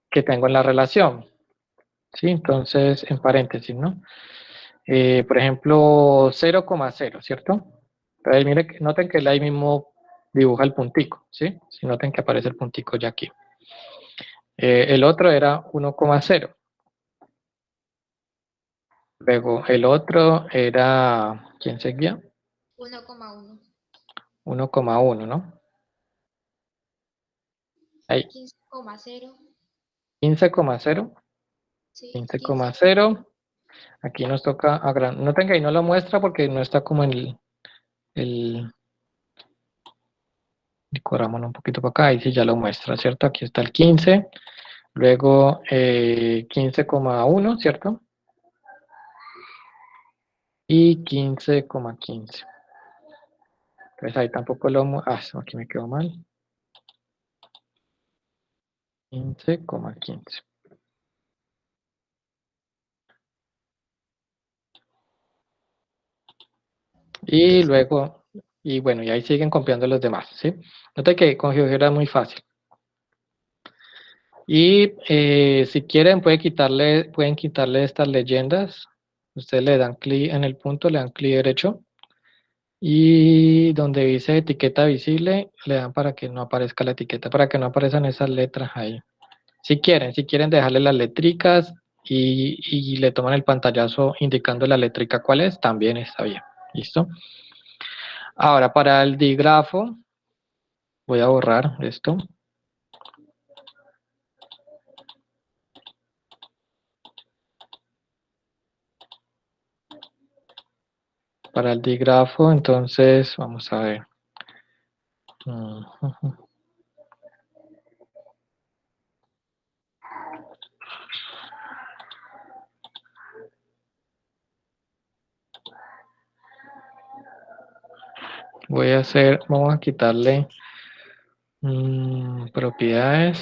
Speaker 1: que tengo en la relación, ¿sí? Entonces, en paréntesis, ¿no? Por ejemplo, 0,0, ¿cierto? Entonces, mire, noten que él ahí mismo dibuja el puntico, ¿sí? Si noten que aparece el puntico ya aquí. El otro era 1,0. Luego el otro era, ¿quién seguía?
Speaker 3: 1,1.
Speaker 1: 1,1, ¿no? Ahí,
Speaker 3: 15,0.
Speaker 1: 15,0.
Speaker 3: Sí, 15.
Speaker 1: 15,0. Aquí nos toca agrandar. Noten que ahí no lo muestra porque no está como en el corrámonos un poquito para acá, ahí sí ya lo muestra, ¿cierto? Aquí está el 15. Luego 15,1, ¿cierto? Y 15,15. Entonces ahí tampoco aquí me quedó mal. 15,15. Y luego, y bueno, y ahí siguen copiando los demás, ¿sí? Nota que con GeoGebra es muy fácil. Y si quieren, pueden quitarle estas leyendas. Ustedes le dan clic en el punto, le dan clic derecho. Y donde dice etiqueta visible, le dan para que no aparezca la etiqueta, para que no aparezcan esas letras ahí. Si quieren dejarle las letricas y le toman el pantallazo indicando la letrica cuál es, también está bien. ¿Listo? Ahora para el dígrafo, voy a borrar esto. Para el dígrafo, entonces, vamos a ver. Vamos a quitarle propiedades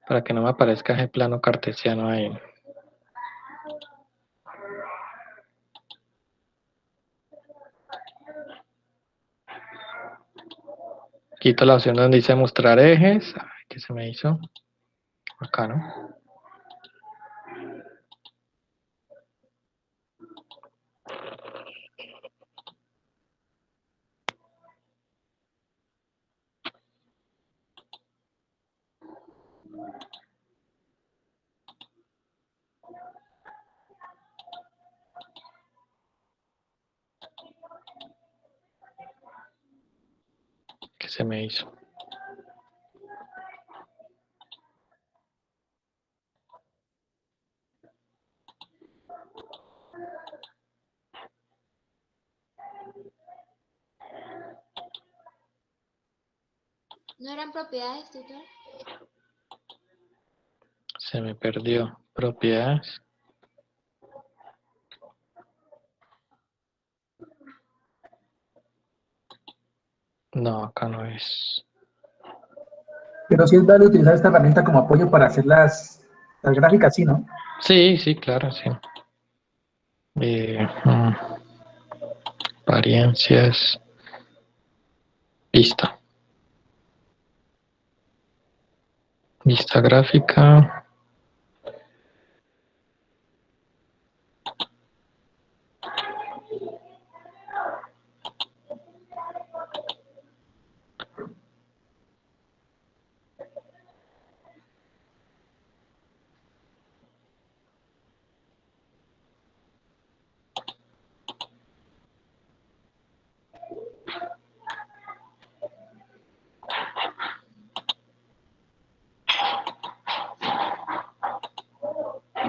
Speaker 1: para que no me aparezca ese plano cartesiano ahí. Quito la opción donde dice mostrar ejes. ¿Qué se me hizo? Acá, ¿no? ¿Qué se me hizo?
Speaker 3: ¿No eran propiedades, tutor?
Speaker 1: Se me perdió. Propiedades. No, acá no es.
Speaker 2: Pero sí es válido utilizar esta herramienta como apoyo para hacer las gráficas, ¿sí, no?
Speaker 1: Sí, sí, claro, sí. Apariencias. Vista. Vista gráfica.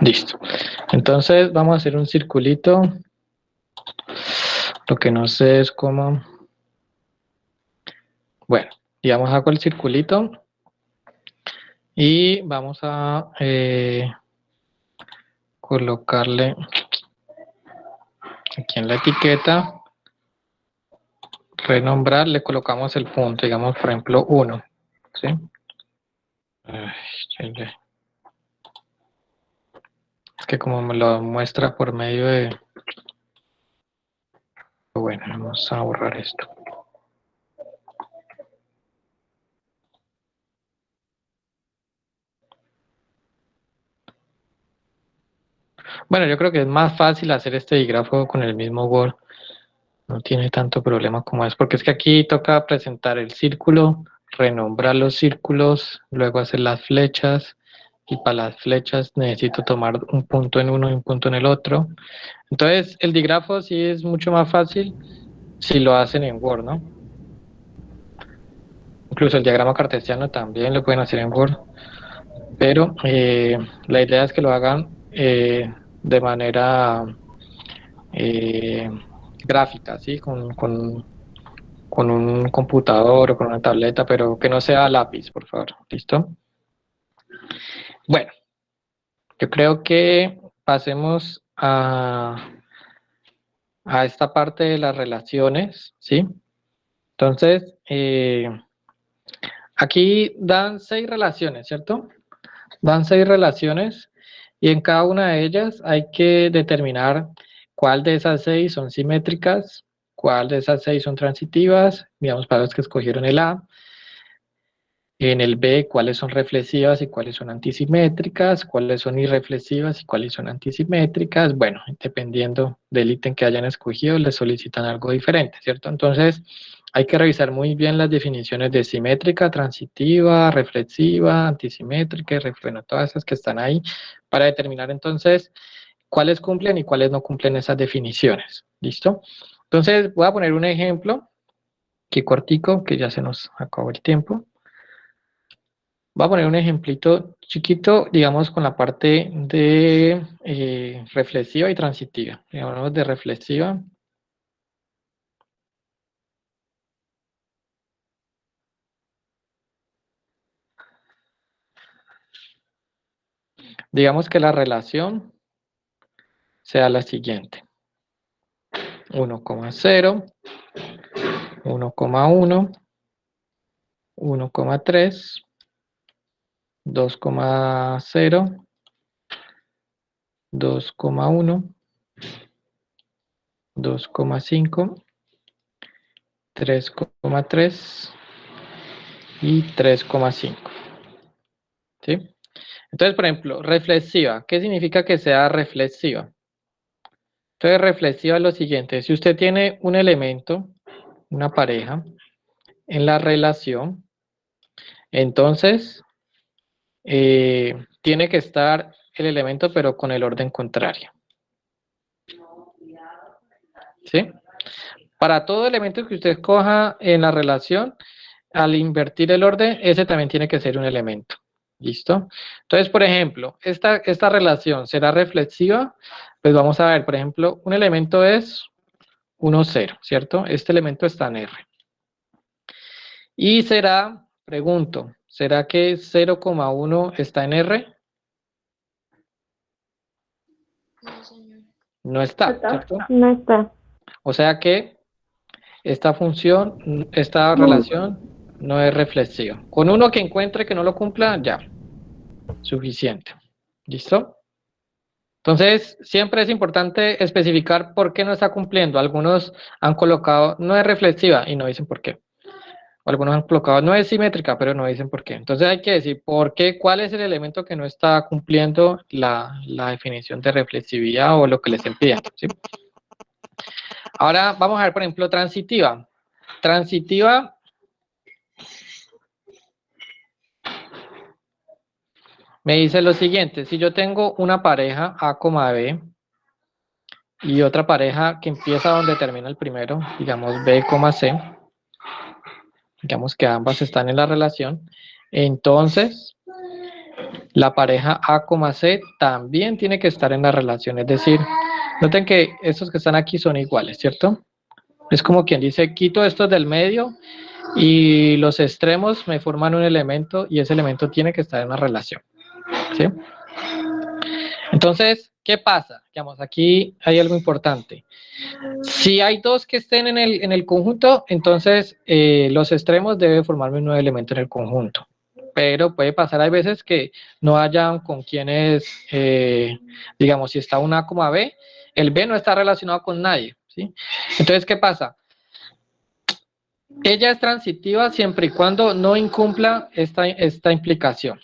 Speaker 1: Listo. Entonces vamos a hacer un circulito. Lo que no sé es cómo. Bueno, digamos, hago el circulito. Y vamos a colocarle aquí en la etiqueta, renombrar, le colocamos el punto, digamos, por ejemplo, 1. ¿Sí? Es que como me lo muestra por medio de... Bueno, vamos a borrar esto. Bueno, yo creo que es más fácil hacer este dígrafo con el mismo Word. No tiene tanto problema como es, porque es que aquí toca presentar el círculo, renombrar los círculos, luego hacer las flechas, y para las flechas necesito tomar un punto en uno y un punto en el otro. Entonces, el dígrafo sí es mucho más fácil si lo hacen en Word, ¿no? Incluso el diagrama cartesiano también lo pueden hacer en Word, pero la idea es que lo hagan de manera gráfica, ¿sí? Con un computador o con una tableta, pero que no sea lápiz, por favor. ¿Listo? Bueno, yo creo que pasemos a a esta parte de las relaciones, ¿sí? Entonces, aquí dan 6 relaciones, ¿cierto? Dan 6 relaciones y en cada una de ellas hay que determinar cuál de esas 6 son simétricas, cuál de esas 6 son transitivas, digamos para los que escogieron el A. En el B, cuáles son reflexivas y cuáles son antisimétricas, cuáles son irreflexivas y cuáles son antisimétricas. Bueno, dependiendo del ítem que hayan escogido, les solicitan algo diferente, ¿cierto? Entonces, hay que revisar muy bien las definiciones de simétrica, transitiva, reflexiva, antisimétrica, y bueno, todas esas que están ahí, para determinar entonces cuáles cumplen y cuáles no cumplen esas definiciones. ¿Listo? Entonces, voy a poner un ejemplo, aquí cortico, que ya se nos acabó el tiempo. Voy a poner un ejemplito chiquito, digamos, con la parte de reflexiva y transitiva. Hablamos de reflexiva. Digamos que la relación sea la siguiente. 1,0, 1,1, 1,3, 2,0, 2,1, 2,5, 3,3 y 3,5. ¿Sí? Entonces, por ejemplo, reflexiva. ¿Qué significa que sea reflexiva? Entonces, reflexiva es lo siguiente. Si usted tiene un elemento, una pareja, en la relación, entonces tiene que estar el elemento, pero con el orden contrario. ¿Sí? Para todo elemento que usted escoja en la relación, al invertir el orden, ese también tiene que ser un elemento. ¿Listo? Entonces, por ejemplo, esta relación será reflexiva. Pues vamos a ver, por ejemplo, un elemento es 1, 0, ¿cierto? Este elemento está en R. Y será, pregunto, ¿será que 0,1 está en R?
Speaker 3: No, señor.
Speaker 1: No está, ¿cierto?
Speaker 5: No está.
Speaker 1: O sea que esta función, esta relación no es reflexiva. Con uno que encuentre que no lo cumpla, ya, suficiente. ¿Listo? Entonces, siempre es importante especificar por qué no está cumpliendo. Algunos han colocado, no es reflexiva y no dicen por qué. Algunos han colocado, no es simétrica, pero no dicen por qué. Entonces hay que decir por qué, cuál es el elemento que no está cumpliendo la definición de reflexividad o lo que les impide, ¿sí? Ahora vamos a ver, por ejemplo, transitiva. Transitiva me dice lo siguiente: si yo tengo una pareja A, B y otra pareja que empieza donde termina el primero, digamos B, C, digamos que ambas están en la relación, entonces la pareja A, C también tiene que estar en la relación. Es decir, noten que estos que están aquí son iguales, ¿cierto? Es como quien dice, quito estos del medio y los extremos me forman un elemento y ese elemento tiene que estar en una relación, ¿sí? Entonces, ¿qué pasa? Digamos, aquí hay algo importante. Si hay dos que estén en el conjunto, entonces los extremos deben formar un nuevo elemento en el conjunto. Pero puede pasar, hay veces que no hayan con quienes, digamos, si está un A, B, el B no está relacionado con nadie, ¿sí? Entonces, ¿qué pasa? Ella es transitiva siempre y cuando no incumpla esta implicación.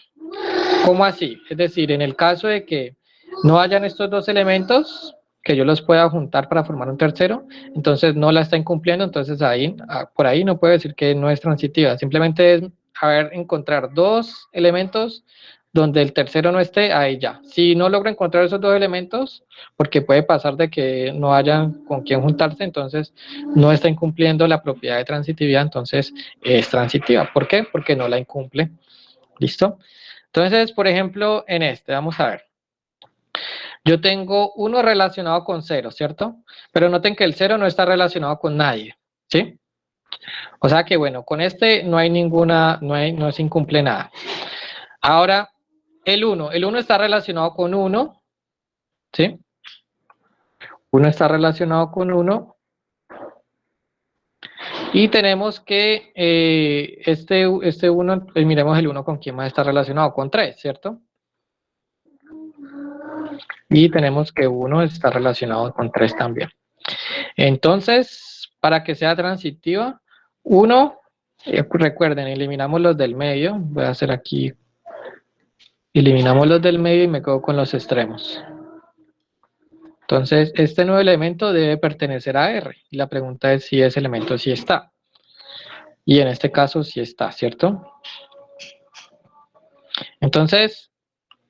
Speaker 1: ¿Cómo así? Es decir, en el caso de que no hayan estos dos elementos, que yo los pueda juntar para formar un tercero, entonces no la está incumpliendo, entonces ahí, por ahí no puedo decir que no es transitiva, simplemente es encontrar dos elementos donde el tercero no esté, ahí ya. Si no logro encontrar esos dos elementos, porque puede pasar de que no hayan con quién juntarse, entonces no está incumpliendo la propiedad de transitividad, entonces es transitiva. ¿Por qué? Porque no la incumple. ¿Listo? Entonces, por ejemplo, en este, vamos a ver. Yo tengo uno relacionado con 0, ¿cierto? Pero noten que el 0 no está relacionado con nadie, ¿sí? O sea que, bueno, con este no hay ninguna, no se incumple nada. Ahora, el 1 está relacionado con 1, ¿sí? 1 está relacionado con 1. Y tenemos que este 1, pues miremos el 1 con quién más está relacionado, con 3, ¿cierto? Y tenemos que 1 está relacionado con 3 también. Entonces, para que sea transitiva, 1, recuerden, eliminamos los del medio. Voy a hacer aquí, eliminamos los del medio y me quedo con los extremos. Entonces, este nuevo elemento debe pertenecer a R. Y la pregunta es si ese elemento sí está. Y en este caso sí está, ¿cierto? Entonces,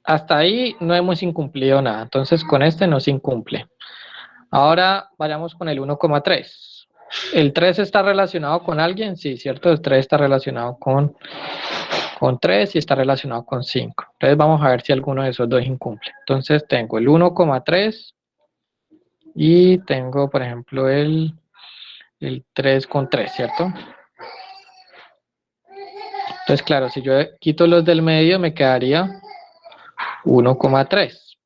Speaker 1: hasta ahí no hemos incumplido nada. Entonces, con este no se incumple. Ahora vayamos con el 1,3. ¿El 3 está relacionado con alguien? Sí, ¿cierto? El 3 está relacionado con 3 y está relacionado con 5. Entonces vamos a ver si alguno de esos dos incumple. Entonces tengo el 1,3 y tengo, por ejemplo, el 3,3, ¿cierto? Entonces, claro, si yo quito los del medio, me quedaría 1,3.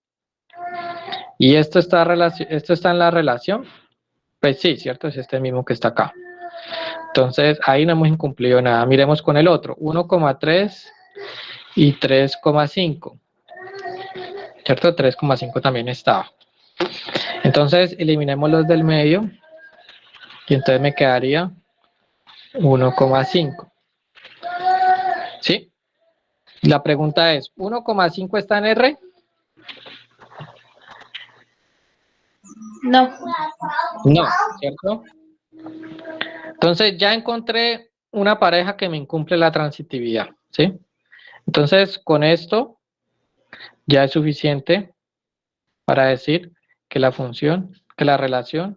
Speaker 1: ¿Y esto está en la relación? Pues sí, ¿cierto? Es este mismo que está acá. Entonces, ahí no hemos incumplido nada. Miremos con el otro. 1,3 y 3,5. ¿Cierto? 3,5 también estaba. Entonces, eliminemos los del medio. Y entonces me quedaría 1,5. ¿Sí? La pregunta es, ¿1,5 está en R?
Speaker 5: No.
Speaker 1: No, ¿cierto? Entonces ya encontré una pareja que me incumple la transitividad, ¿sí? Entonces con esto ya es suficiente para decir que la relación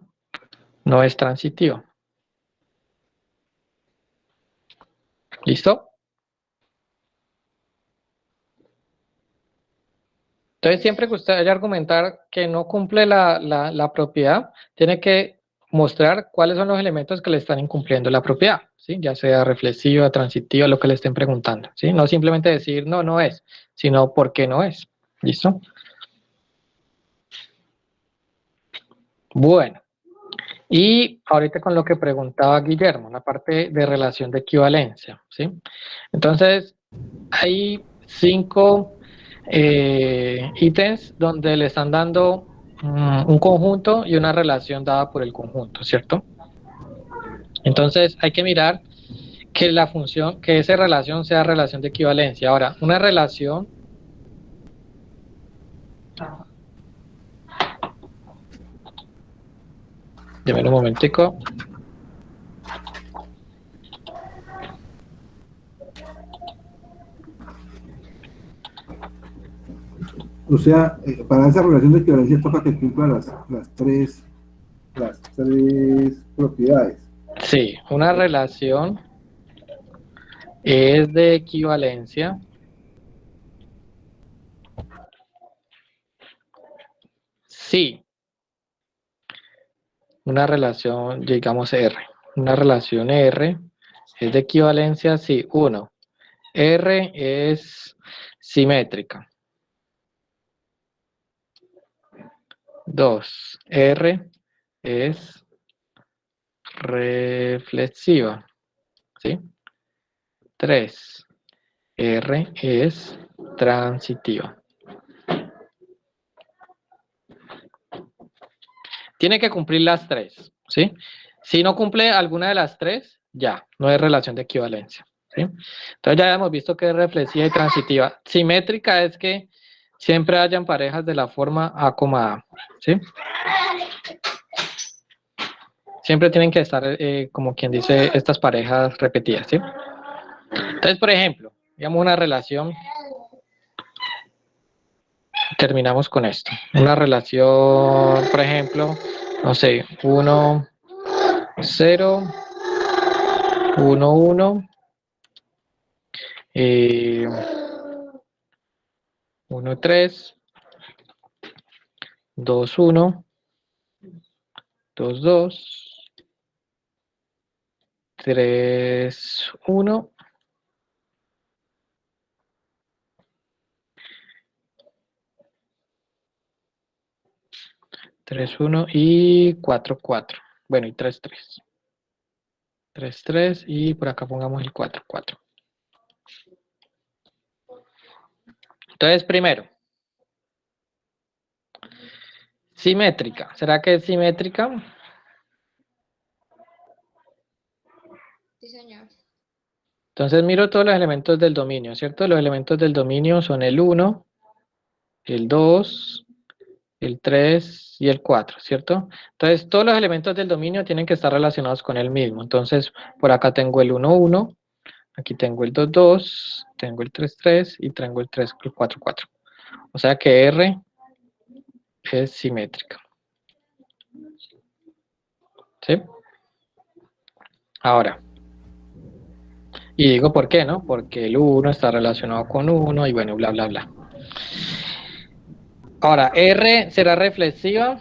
Speaker 1: no es transitiva. ¿Listo? Entonces siempre que usted vaya a argumentar que no cumple la propiedad, tiene que mostrar cuáles son los elementos que le están incumpliendo la propiedad, ¿sí? Ya sea reflexiva, transitiva, lo que le estén preguntando, ¿sí? No simplemente decir no, no es, sino por qué no es. ¿Listo? Bueno, y ahorita con lo que preguntaba Guillermo, la parte de relación de equivalencia, ¿sí? Entonces, hay 5 ítems donde le están dando un conjunto y una relación dada por el conjunto, ¿cierto? Entonces, hay que mirar que la función, que esa relación sea relación de equivalencia. Ahora, una relación... Deme un momentico.
Speaker 4: O sea, para esa relación de equivalencia toca que cumpla las tres propiedades.
Speaker 1: Sí, una relación es de equivalencia sí. Una relación, digamos R. Una relación R es de equivalencia si 1. R es simétrica. 2. R es reflexiva. ¿Sí? 3. R es transitiva. Tiene que cumplir las 3. ¿Sí? Si no cumple alguna de las 3, ya, no es relación de equivalencia. ¿Sí? Entonces ya hemos visto que es reflexiva y transitiva. Simétrica es que siempre hayan parejas de la forma A, A. ¿Sí? Siempre tienen que estar, como quien dice, estas parejas repetidas. ¿Sí? Entonces, por ejemplo, digamos una relación, terminamos con esto. Una relación, por ejemplo, no sé, 1, 0, 1, 1. 1, 3, 2, 1, 2, 2, 3, 1, 3, 3, 1 y 4, 4. Bueno, y 3, 3. 3, 3 y por acá pongamos el 4, 4. Entonces, primero, simétrica. ¿Será que es simétrica?
Speaker 3: Sí, señor.
Speaker 1: Entonces miro todos los elementos del dominio, ¿cierto? Los elementos del dominio son el 1, el 2, el 3 y el 4, ¿cierto? Entonces todos los elementos del dominio tienen que estar relacionados con el mismo. Entonces por acá tengo el 1, 1, aquí tengo el 2, 2, tengo el 3, 3 y tengo el 3, el 4, 4. O sea que R es simétrica. ¿Sí? Ahora, y digo por qué, ¿no? Porque el 1 está relacionado con 1 y bueno, bla, bla, bla. Ahora, R será reflexiva.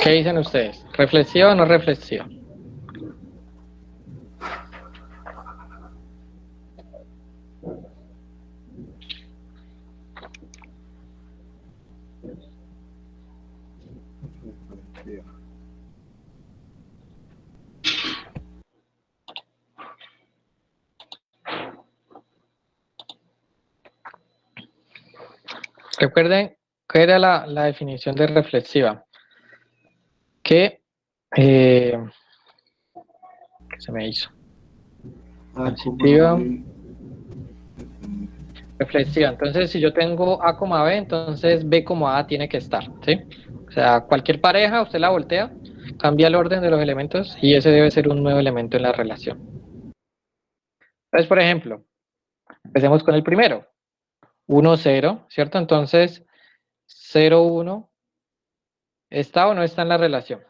Speaker 1: ¿Qué dicen ustedes? ¿Reflexiva o no reflexiva? Recuerden que era la definición de reflexiva. Que se me hizo. Transitiva. Reflexiva. Entonces, si yo tengo A, B, entonces B como A tiene que estar, ¿sí? O sea, cualquier pareja, usted la voltea, cambia el orden de los elementos y ese debe ser un nuevo elemento en la relación. Entonces, por ejemplo, empecemos con el primero. 1, 0, ¿cierto? Entonces, 0, 1, ¿está o no está en la relación?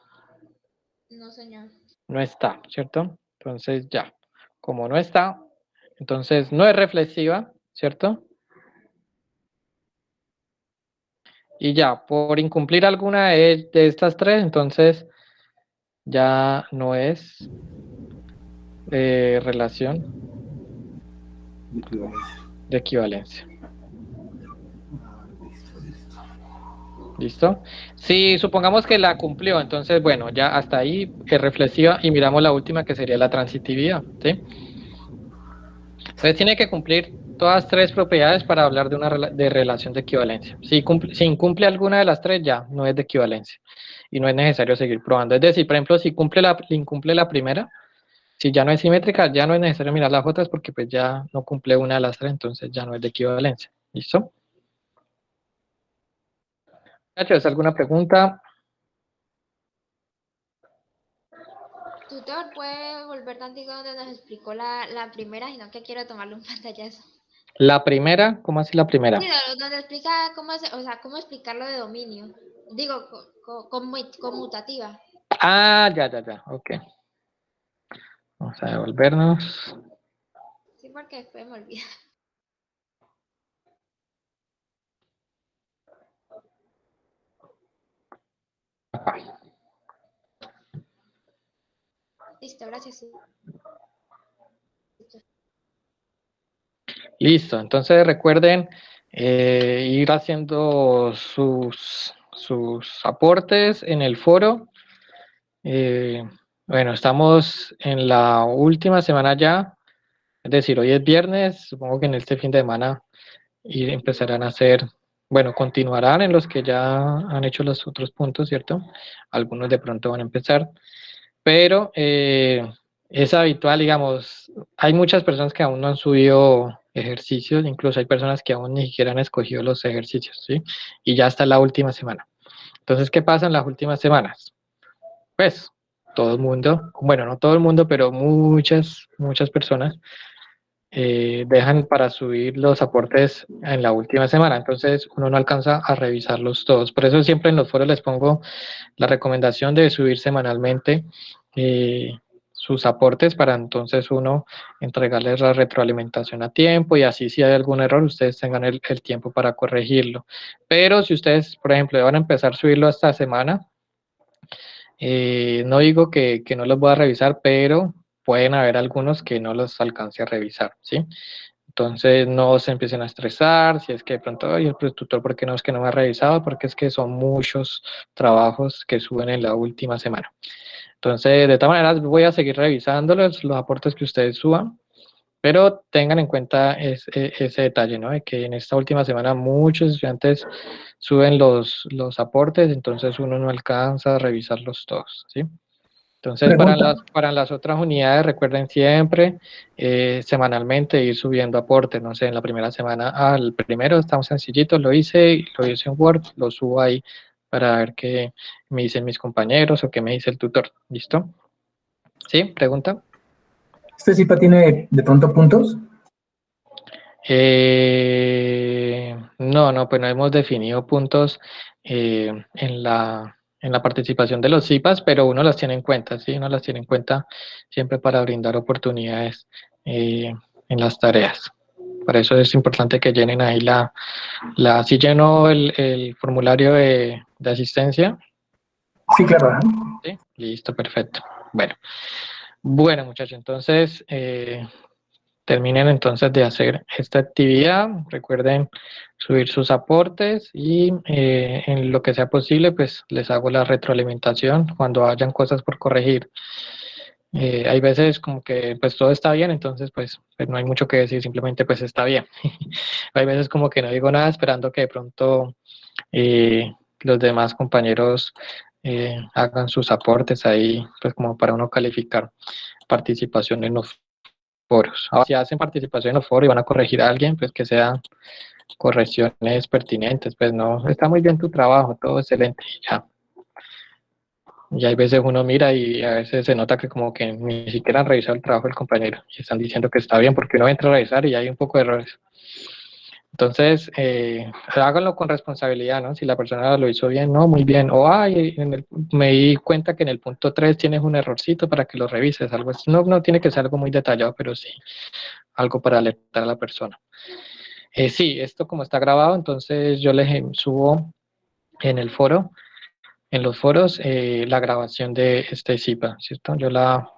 Speaker 3: No, señor.
Speaker 1: No está, ¿cierto? Entonces, ya. Como no está, entonces no es reflexiva, ¿cierto? Y ya, por incumplir alguna de estas tres, entonces ya no es relación de equivalencia. ¿Listo? Si supongamos que la cumplió, entonces, bueno, ya hasta ahí es reflexiva y miramos la última que sería la transitividad, ¿sí? Entonces tiene que cumplir todas tres propiedades para hablar de una relación de equivalencia. Si incumple alguna de las tres, ya no es de equivalencia y no es necesario seguir probando. Es decir, por ejemplo, si incumple la primera, si ya no es simétrica, ya no es necesario mirar las otras porque pues ya no cumple una de las tres, entonces ya no es de equivalencia. ¿Listo? Muchachos, ¿alguna pregunta?
Speaker 3: Tutor, ¿puede volver tantito donde nos explicó la primera, sino que quiero tomarle un pantallazo?
Speaker 1: La primera, ¿cómo así la primera?
Speaker 3: Sí, donde explica cómo o sea, cómo explicarlo de dominio. Digo, conmutativa.
Speaker 1: Ah, ya, ok. Vamos a devolvernos.
Speaker 3: Sí, porque después me olvido.
Speaker 1: Acá.
Speaker 3: Listo, gracias.
Speaker 1: Listo, entonces recuerden ir haciendo sus aportes en el foro. Bueno, estamos en la última semana ya, es decir, hoy es viernes, supongo que en este fin de semana empezarán a hacer, bueno, continuarán en los que ya han hecho los otros puntos, ¿cierto? Algunos de pronto van a empezar, pero es habitual, digamos, hay muchas personas que aún no han subido ejercicios, incluso hay personas que aún ni siquiera han escogido los ejercicios, ¿sí? Y ya está la última semana. Entonces, ¿qué pasa en las últimas semanas? Pues todo el mundo, bueno, no todo el mundo, pero muchas personas dejan para subir los aportes en la última semana, entonces uno no alcanza a revisarlos todos. Por eso siempre en los foros les pongo la recomendación de subir semanalmente sus aportes para entonces uno entregarles la retroalimentación a tiempo y así si hay algún error ustedes tengan el tiempo para corregirlo. Pero si ustedes, por ejemplo, van a empezar a subirlo esta semana, no digo que no los voy a revisar, pero pueden haber algunos que no los alcance a revisar, ¿sí? Entonces no se empiecen a estresar, si es que de pronto, ay, el tutor, ¿por qué no es que no me ha revisado? Porque es que son muchos trabajos que suben en la última semana. Entonces, de todas maneras, voy a seguir revisándolos, los aportes que ustedes suban, pero tengan en cuenta ese detalle, ¿no? De que en esta última semana muchos estudiantes suben los aportes, entonces uno no alcanza a revisarlos todos, ¿sí? Entonces,
Speaker 2: Pregunta.
Speaker 1: para las otras unidades, recuerden siempre semanalmente ir subiendo aportes. No sé, en la primera semana, el primero está muy sencillito, lo hice en Word, lo subo ahí para ver qué me dicen mis compañeros o qué me dice el tutor. ¿Listo? ¿Sí? ¿Pregunta?
Speaker 2: ¿Este CIPA tiene de pronto puntos?
Speaker 1: No, pues no hemos definido puntos en la participación de los CIPAs, pero uno las tiene en cuenta, ¿sí? Uno las tiene en cuenta siempre para brindar oportunidades en las tareas. Por eso es importante que llenen ahí si lleno el formulario de asistencia.
Speaker 2: Sí, claro. Ajá.
Speaker 1: ¿Sí? Listo, perfecto. Bueno, muchachos, entonces terminen entonces de hacer esta actividad. Recuerden subir sus aportes y en lo que sea posible, pues les hago la retroalimentación cuando hayan cosas por corregir. Hay veces como que pues todo está bien, entonces pues no hay mucho que decir, simplemente pues está bien. Hay veces como que no digo nada esperando que de pronto los demás compañeros hagan sus aportes ahí, pues como para uno calificar participación en los foros. Ahora, si hacen participación en los foros y van a corregir a alguien, pues que sean correcciones pertinentes, pues no, está muy bien tu trabajo, todo excelente, ya. Y hay veces uno mira y a veces se nota que como que ni siquiera han revisado el trabajo del compañero y están diciendo que está bien porque uno entra a revisar y hay un poco de errores. Entonces, háganlo con responsabilidad, ¿no? Si la persona lo hizo bien, no, muy bien. O, ay, me di cuenta que en el punto 3 tienes un errorcito para que lo revises. Algo así. No tiene que ser algo muy detallado, pero sí algo para alertar a la persona. Sí, esto como está grabado, entonces yo les subo en el foro, en los foros, la grabación de este CIPA, ¿cierto? la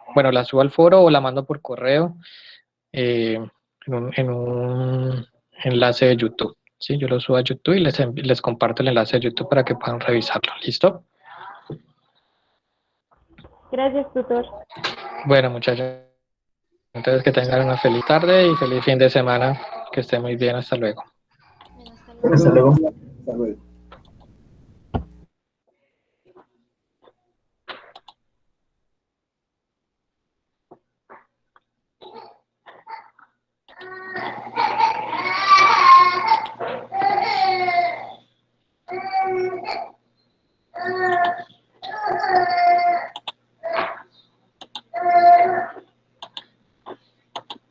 Speaker 1: subo al foro o la mando por correo en un enlace de YouTube. Sí, yo lo subo a YouTube y les comparto el enlace de YouTube para que puedan revisarlo. ¿Listo?
Speaker 5: Gracias, tutor.
Speaker 1: Bueno, muchachos, entonces que tengan una feliz tarde y feliz fin de semana. Que estén muy bien. Hasta luego.
Speaker 3: Bueno, hasta luego.
Speaker 2: Hasta luego.
Speaker 4: Hasta luego.